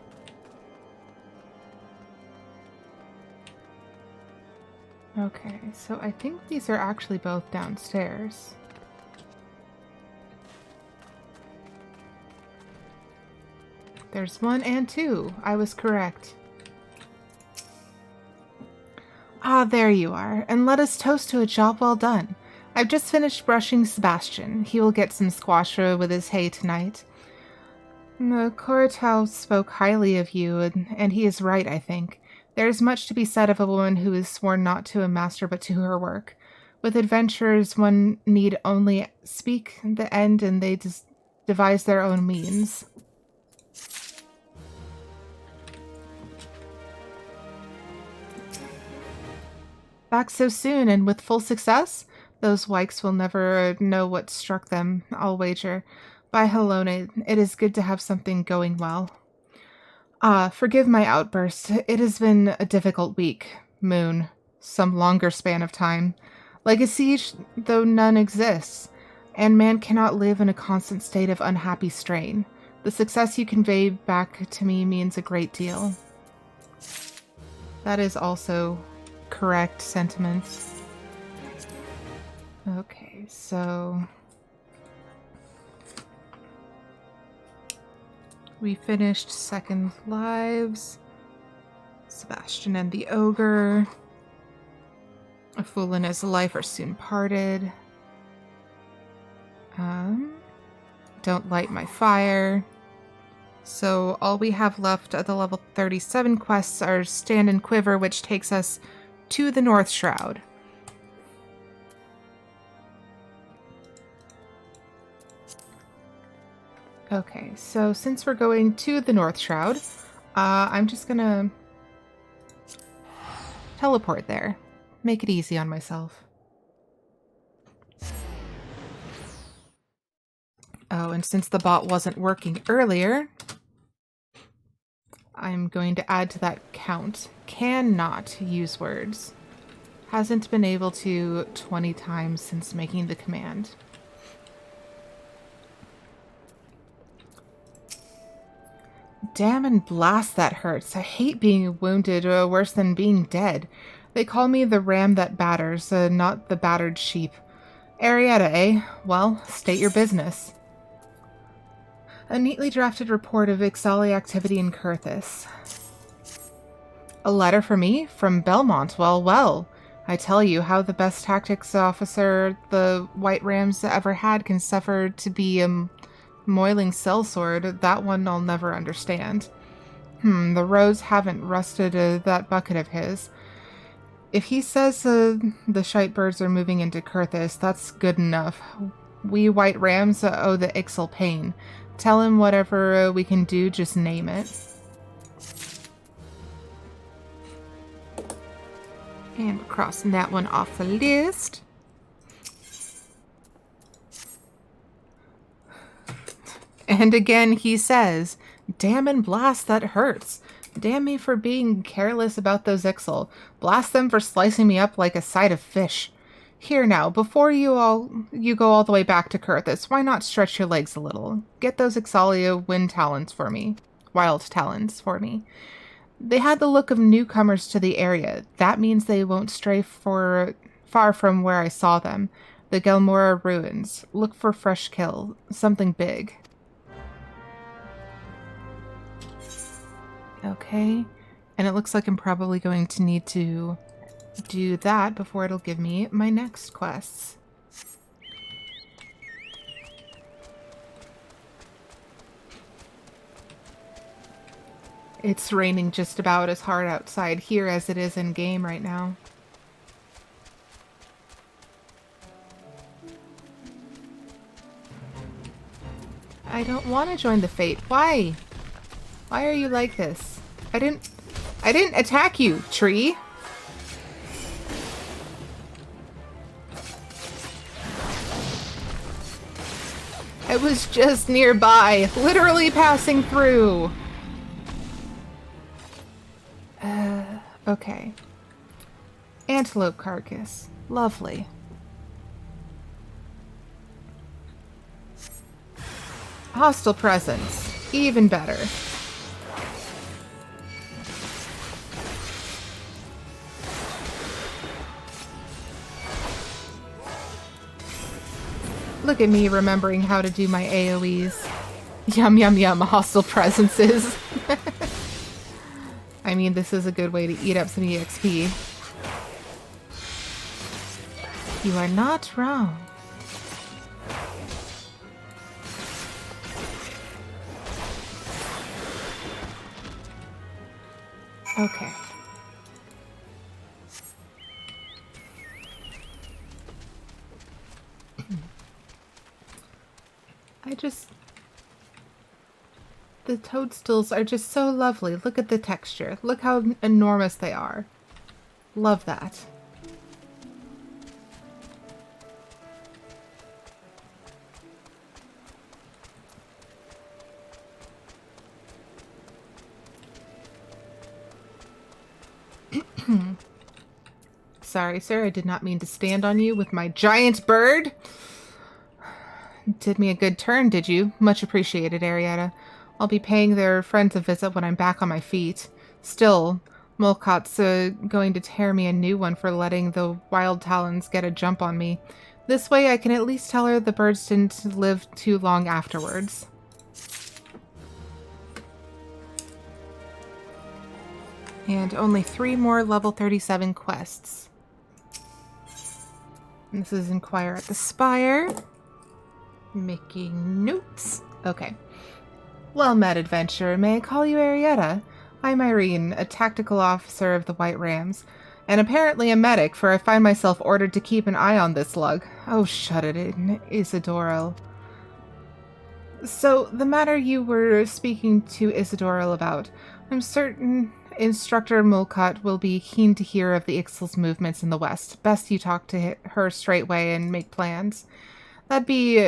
Okay, so I think these are actually both downstairs. There's 1 and 2. I was correct. Ah, there you are. And let us toast to a job well done. I've just finished brushing Sebastian. He will get some squash with his hay tonight. The Cortau spoke highly of you, and he is right, I think. There is much to be said of a woman who is sworn not to a master but to her work. With adventurers, one need only speak the end and they devise their own means. Back so soon and with full success? Those wykes will never know what struck them, I'll wager. By Helone, it is good to have something going well. Forgive my outburst. It has been a difficult week. Moon. Some longer span of time. Like a siege, though none exists. And man cannot live in a constant state of unhappy strain. The success you convey back to me means a great deal. That is also correct sentiment. Okay, so we finished Second Lives, Sebastian and the Ogre, A Fool and His Life are soon parted, Don't Light My Fire. So all we have left at the level 37 quests are Stand and Quiver, which takes us to the North Shroud. Okay, so since we're going to the North Shroud, I'm just gonna teleport there. Make it easy on myself. Oh, and since the bot wasn't working earlier, I'm going to add to that count. Cannot use words. Hasn't been able to 20 times since making the command. Damn and blast, that hurts. I hate being wounded, worse than being dead. They call me the ram that batters, not the battered sheep. Aerietta, eh? Well, state your business. A neatly drafted report of XIV activity in Kurthis. A letter for me? From Belmont. Well, well. I tell you, how the best tactics officer the White Rams ever had can suffer to be a moiling sellsword. That one I'll never understand. The roads haven't rusted that bucket of his. If he says the shite birds are moving into Kurthis, that's good enough. We White Rams owe the Ixal pain. Tell him whatever we can do, just name it. And we're crossing that one off the list. And again he says, damn and blast, that hurts. Damn me for being careless about those Ixal. Blast them for slicing me up like a side of fish. Here now, before you go all the way back to Kurthis, why not stretch your legs a little? Get those Ixalia wild talons for me. They had the look of newcomers to the area. That means they won't stray far from where I saw them. The Gelmora ruins. Look for fresh kill. Something big. Okay. And it looks like I'm probably going to need to do that before it'll give me my next quests. It's raining just about as hard outside here as it is in game right now. I don't want to join the Fate. Why? Why are you like this? I didn't attack you, tree. It was just nearby, literally passing through. Okay. Antelope carcass. Lovely. Hostile presence. Even better. Look at me remembering how to do my AoEs. Yum, yum, yum, hostile presences. I mean, this is a good way to eat up some EXP. You are not wrong. Okay. The toadstools are just so lovely. Look at the texture. Look how enormous they are. Love that. Sorry, sir. I did not mean to stand on you with my giant bird. Did me a good turn, did you? Much appreciated, Aerietta. I'll be paying their friends a visit when I'm back on my feet. Still, Molcot's going to tear me a new one for letting the wild talons get a jump on me. This way I can at least tell her the birds didn't live too long afterwards. And only 3 more level 37 quests. This is Inquire at the Spire. Making notes. Okay. Well met, adventurer. May I call you Aerietta? I'm Irene, a tactical officer of the White Rams, and apparently a medic, for I find myself ordered to keep an eye on this lug. Oh, shut it in, Isidoro. So, the matter you were speaking to Isidoro about, I'm certain Instructor Molcot will be keen to hear of the Ixal's movements in the west. Best you talk to her straightway and make plans. That'd be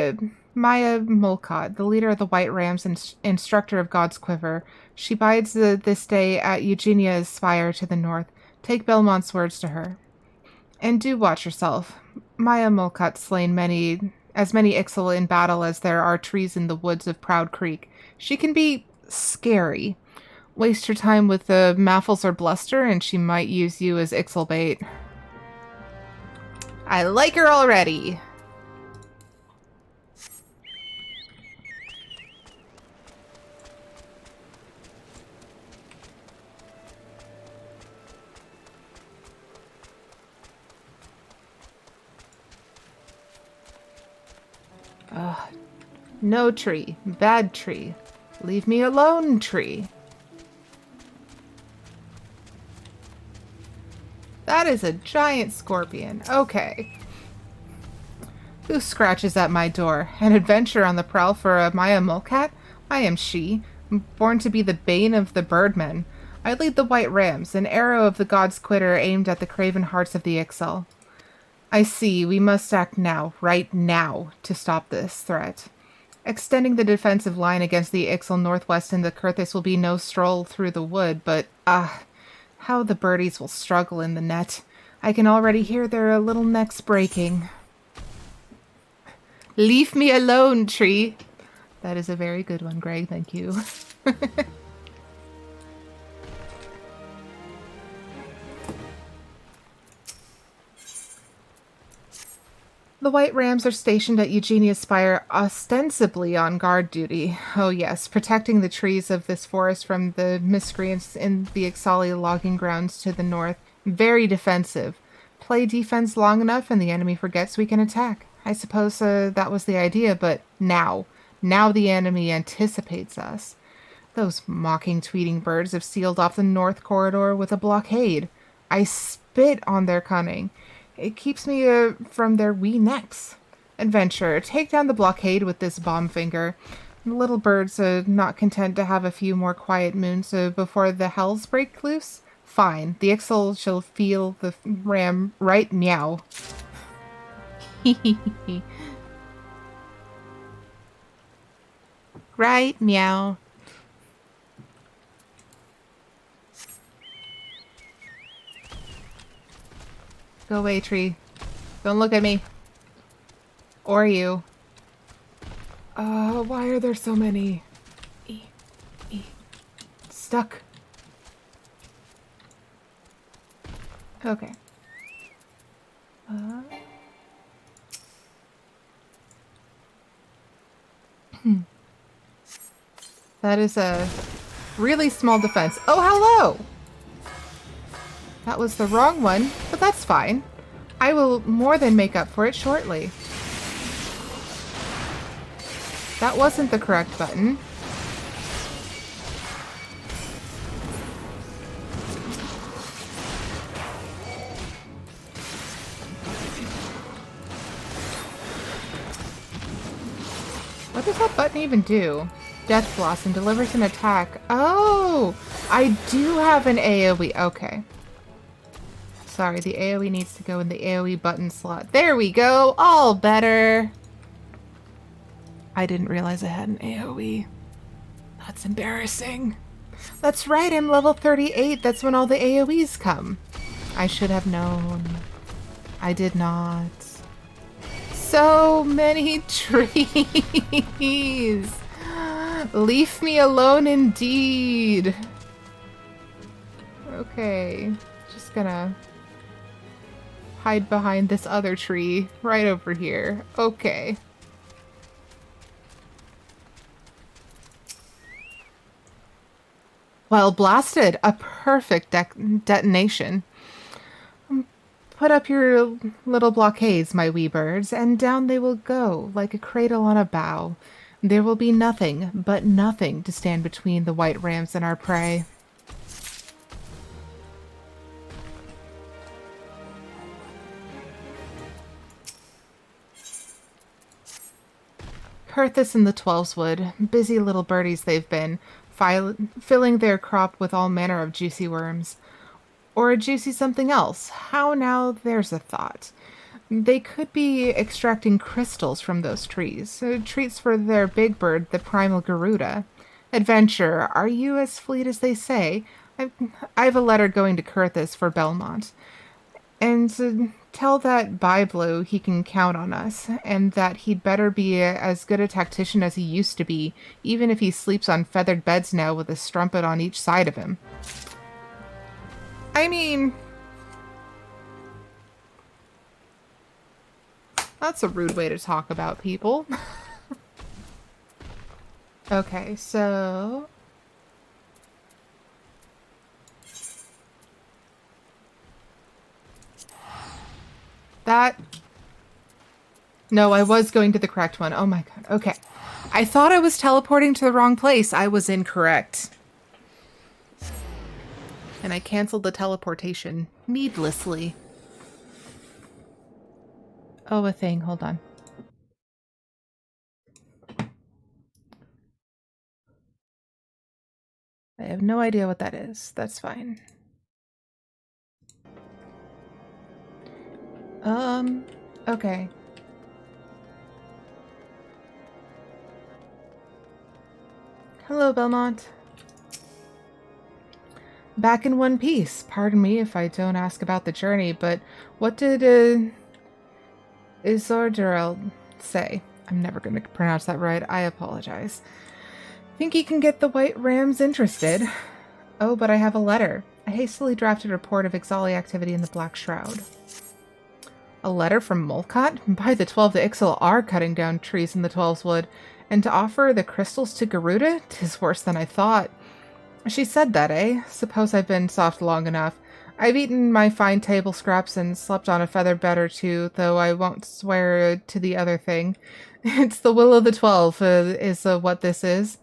Maya Molcot, the leader of the White Rams and instructor of God's Quiver. She bides this day at Eugenia's spire to the north. Take Belmont's words to her. And do watch yourself. Maya Molcot's slain as many Ixal in battle as there are trees in the woods of Proud Creek. She can be scary. Waste your time with the Maffles or Bluster, and she might use you as Ixal bait. I like her already! Ugh. No tree. Bad tree. Leave me alone, tree. That is a giant scorpion. Okay. Who scratches at my door? An adventurer on the prowl for a Maya Molcat? I am she, born to be the bane of the birdmen. I lead the White Rams, an arrow of the God's Quitter aimed at the craven hearts of the Ixal. I see. We must act now, right now, to stop this threat. Extending the defensive line against the Ixal northwest in the Kurthis will be no stroll through the wood, but, how the birdies will struggle in the net. I can already hear their little necks breaking. Leave me alone, tree. That is a very good one, Greg. Thank you. The White Rams are stationed at Eugenia's Spire, ostensibly on guard duty. Oh yes, protecting the trees of this forest from the miscreants in the Ixali logging grounds to the north. Very defensive. Play defense long enough and the enemy forgets we can attack. I suppose that was the idea, but now. Now the enemy anticipates us. Those mocking tweeting birds have sealed off the north corridor with a blockade. I spit on their cunning. It keeps me from their wee necks. Adventurer, take down the blockade with this bomb finger. Little birds are not content to have a few more quiet moons before the hells break loose. Fine, the Ixal shall feel the ram right meow. Right meow. Go away, tree. Don't look at me. Or you. Why are there so many? Stuck. Okay. That is a really small defense. Oh, hello! That was the wrong one, but that's fine. I will more than make up for it shortly. That wasn't the correct button. What does that button even do? Death Blossom delivers an attack. Oh! I do have an AoE. Okay. Sorry, the AoE needs to go in the AoE button slot. There we go! All better! I didn't realize I had an AoE. That's embarrassing. That's right, I'm level 38. That's when all the AoEs come. I should have known. I did not. So many trees! Leave me alone indeed. Okay, just gonna hide behind this other tree right over here. Okay. Well blasted, a perfect detonation. Put up your little blockades, my wee birds, and down they will go, like a cradle on a bough. There will be nothing, but nothing, to stand between the white rams and our prey. Curthis and the Twelveswood, busy little birdies they've been, filling their crop with all manner of juicy worms. Or a juicy something else. How now, there's a thought. They could be extracting crystals from those trees. Treats for their big bird, the primal Garuda. Adventure, are you as fleet as they say? I've a letter going to Curthis for Belmont. And tell that Byblo he can count on us, and that he'd better be as good a tactician as he used to be, even if he sleeps on feathered beds now with a strumpet on each side of him. I mean, that's a rude way to talk about people. Okay, so... that... No, I was going to the correct one. Oh my god. Okay. I thought I was teleporting to the wrong place. I was incorrect. And I canceled the teleportation needlessly. Oh, a thing. Hold on. I have no idea what that is. That's fine. Okay. Hello, Belmont. Back in one piece. Pardon me if I don't ask about the journey, but what did, Isordurel say? I'm never going to pronounce that right. I apologize. Think he can get the White Rams interested? Oh, but I have a letter. A hastily drafted report of Ixali activity in the Black Shroud. A letter from Molcott? By the 12, the Ixal are cutting down trees in the Twelveswood, and to offer the crystals to Garuda? 'Tis worse than I thought. She said that, eh? Suppose I've been soft long enough. I've eaten my fine table scraps and slept on a feather bed or two, though I won't swear to the other thing. It's the will of the 12, is what this is.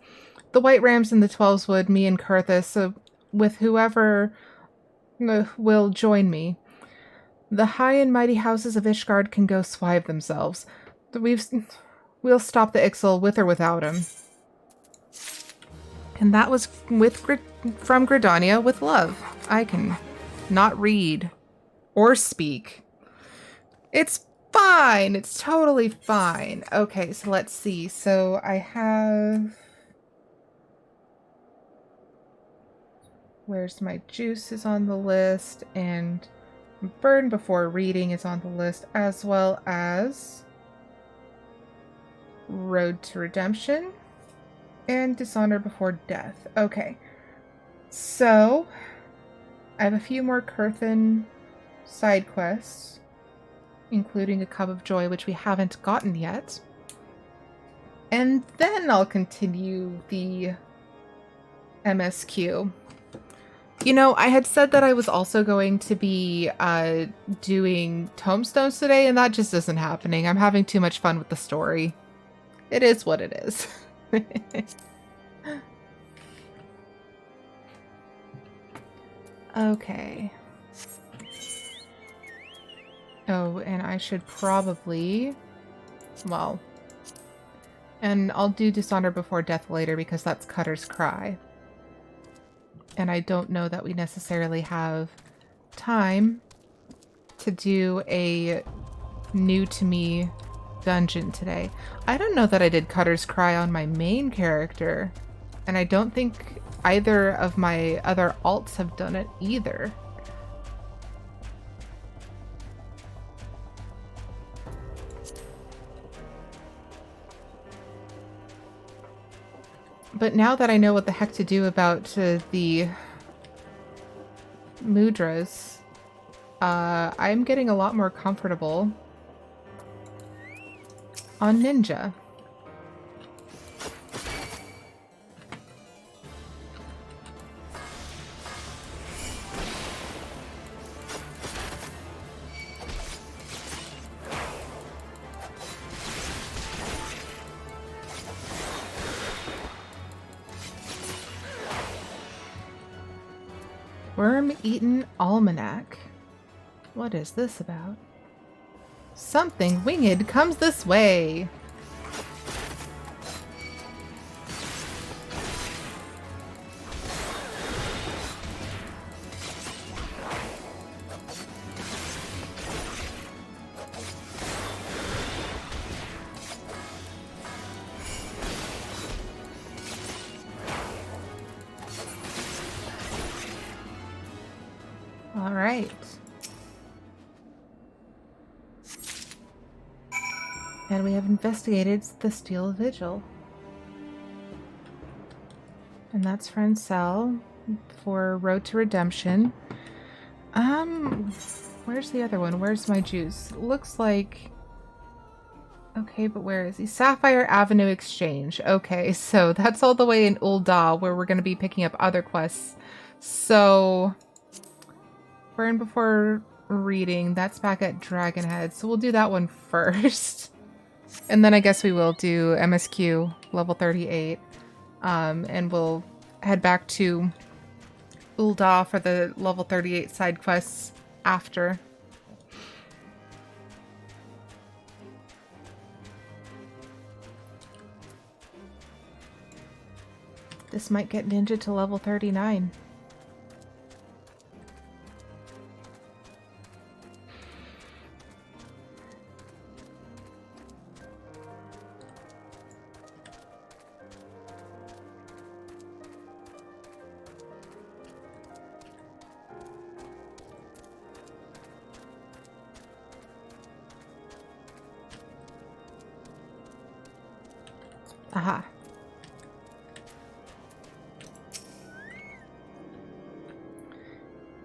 The White Rams and the Twelveswood, me and Curthis, with whoever will join me. The high and mighty houses of Ishgard can go swive themselves. We'll stop the Ixal with or without him. And that was from Gridania with love. I can not read or speak. It's fine. It's totally fine. Okay, so let's see. So I have... Where's my juice is on the list, and burn before reading is on the list, as well as Road to Redemption and Dishonor Before Death. Okay, so I have a few more Curthin side quests, including a Cup of Joy, which we haven't gotten yet. And then I'll continue the MSQ. You know, I had said that I was also going to be doing tomestones today, and that just isn't happening. I'm having too much fun with the story. It is what it is. Okay. Oh, and I should probably... Well... And I'll do Dishonor Before Death later because that's Cutter's Cry. And I don't know that we necessarily have time to do a new to me dungeon today. I don't know that I did Cutter's Cry on my main character, and I don't think either of my other alts have done it either. But now that I know what the heck to do about the mudras, I'm getting a lot more comfortable on ninja. Worm-eaten almanac. What is this about? Something winged comes this way. All right. And we have investigated the Steel Vigil. And that's friend Cell for Road to Redemption. Where's the other one? Where's my juice? Looks like... Okay, but where is he? Sapphire Avenue Exchange. Okay, so that's all the way in Ul'dah, where we're going to be picking up other quests. So... Burn Before Reading, that's back at Dragonhead, so we'll do that one first. And then I guess we will do MSQ level 38, and we'll head back to Ul'dah for the level 38 side quests after. This might get Ninja to level 39. Aha.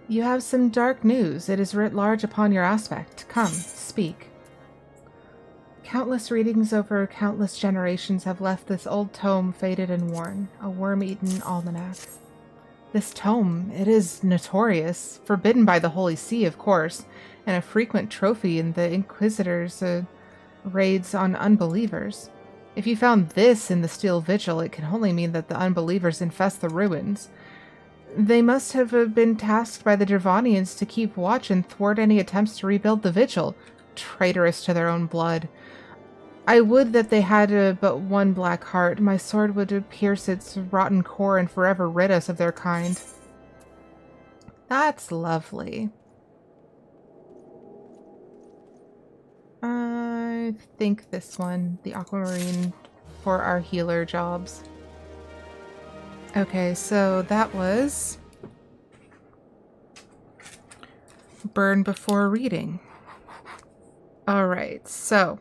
You have some dark news. It is writ large upon your aspect. Come, speak. Countless readings over countless generations have left this old tome faded and worn, a worm-eaten almanac. This tome, it is notorious, forbidden by the Holy See, of course, and a frequent trophy in the Inquisitors' raids on unbelievers. If you found this in the Steel Vigil, it can only mean that the unbelievers infest the ruins. They must have been tasked by the Dravanians to keep watch and thwart any attempts to rebuild the Vigil, traitorous to their own blood. I would that they had but one black heart. My sword would pierce its rotten core and forever rid us of their kind. That's lovely. I think this one, the aquamarine, for our healer jobs. Okay, so that was burn before reading. Alright, so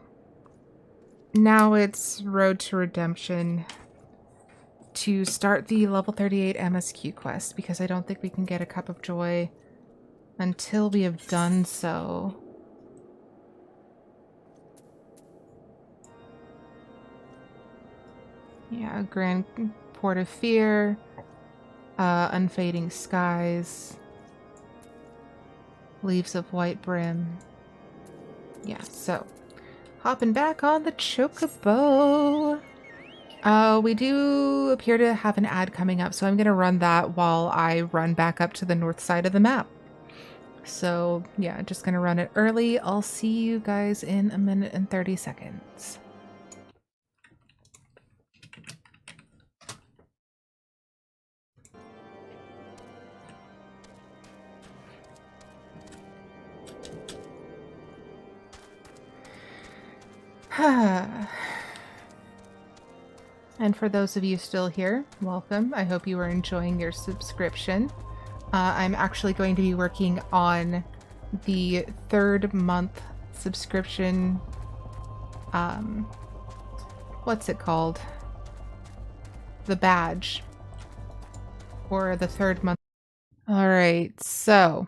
now it's Road to Redemption to start the level 38 MSQ quest, because I don't think we can get a Cup of Joy until we have done so. Yeah, Grand Port of Fear, Unfading Skies, Leaves of White Brim. Yeah, so hopping back on the Chocobo. We do appear to have an ad coming up, so I'm going to run that while I run back up to the north side of the map. So, yeah, just going to run it early. I'll see you guys in a minute and 30 seconds. And for those of you still here, welcome. I hope you are enjoying your subscription. I'm actually going to be working on the 3rd month subscription. What's it called? The badge. For the 3rd month. Alright, so.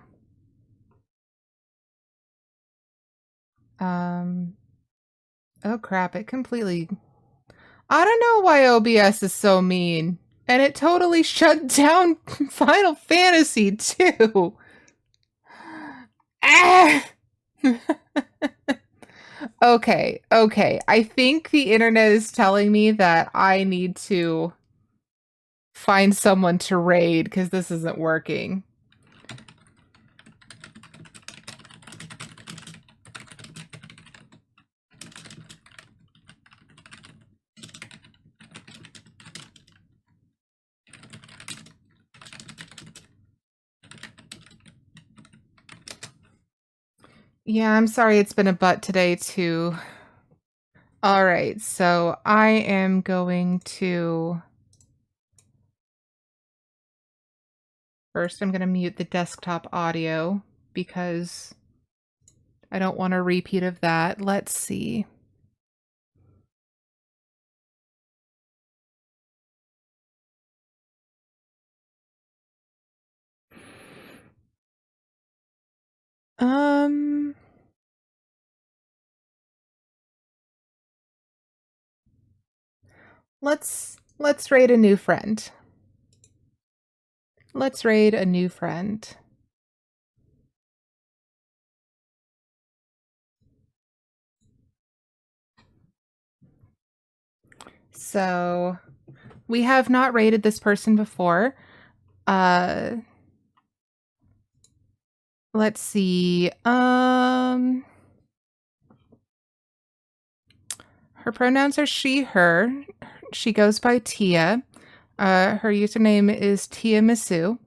Oh crap, it completely... I don't know why OBS is so mean. And it totally shut down Final Fantasy too. Ah! Okay. I think the internet is telling me that I need to find someone to raid because this isn't working. Yeah, I'm sorry it's been a butt today too. Alright, so I am going to... First, I'm going to mute the desktop audio because I don't want a repeat of that. Let's see. Let's raid a new friend. Let's raid a new friend. So, we have not raided this person before. Let's see. Her pronouns are she, her. She goes by Tia. Her username is Tia Misu.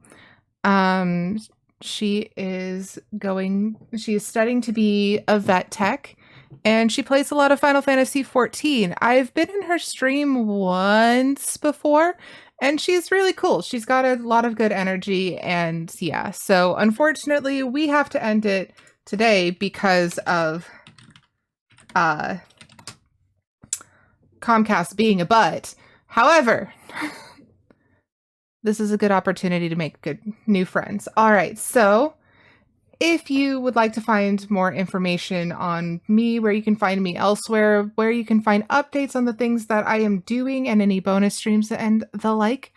She is studying to be a vet tech, and she plays a lot of Final Fantasy XIV. I've been in her stream once before, and she's really cool. She's got a lot of good energy, and yeah. So unfortunately, we have to end it today because of Comcast being a butt. However, this is a good opportunity to make good new friends. All right, so if you would like to find more information on me, where you can find me elsewhere, where you can find updates on the things that I am doing and any bonus streams and the like,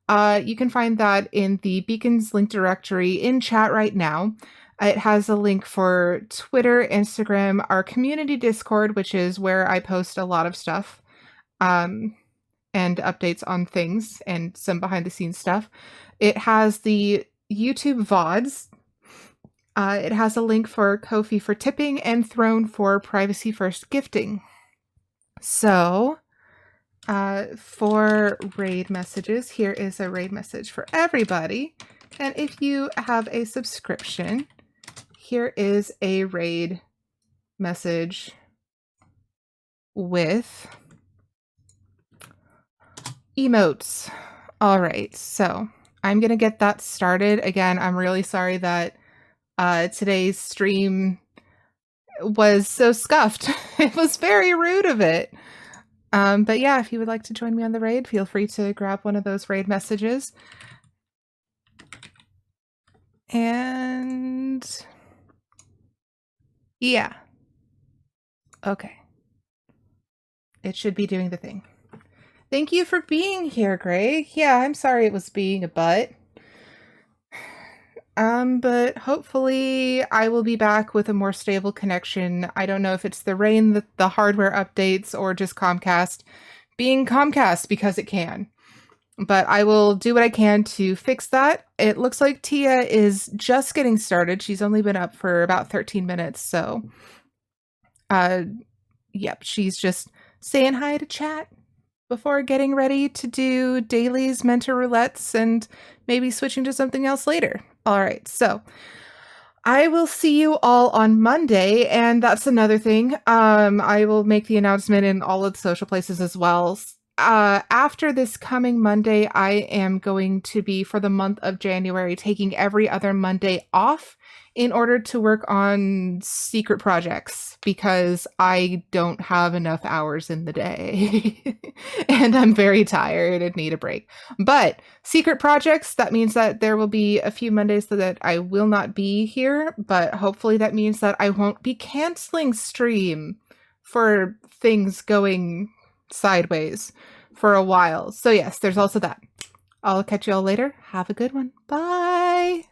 you can find that in the Beacons link directory in chat right now. It has a link for Twitter, Instagram, our community Discord, which is where I post a lot of stuff. And updates on things and some behind the scenes stuff. It has the YouTube VODs. It has a link for Ko-fi for tipping and Throne for privacy first gifting. So, for raid messages, here is a raid message for everybody. And if you have a subscription, here is a raid message with emotes. All right, so I'm going to get that started. Again, I'm really sorry that today's stream was so scuffed. It was very rude of it. But yeah, if you would like to join me on the raid, feel free to grab one of those raid messages. And yeah. Okay. It should be doing the thing. Thank you for being here, Greg. Yeah, I'm sorry it was being a butt. But hopefully I will be back with a more stable connection. I don't know if it's the rain, the hardware updates, or just Comcast being Comcast because it can. But I will do what I can to fix that. It looks like Tia is just getting started. She's only been up for about 13 minutes, so yep, she's just saying hi to chat before getting ready to do dailies, mentor roulettes, and maybe switching to something else later. All right, so I will see you all on Monday, and that's another thing. I will make the announcement in all of the social places as well. After this coming Monday, I am going to be, for the month of January, taking every other Monday off in order to work on secret projects because I don't have enough hours in the day and I'm very tired and need a break. But secret projects, that means that there will be a few Mondays that I will not be here, but hopefully that means that I won't be canceling stream for things going sideways for a while. So yes, there's also that. I'll catch you all later. Have a good one. Bye.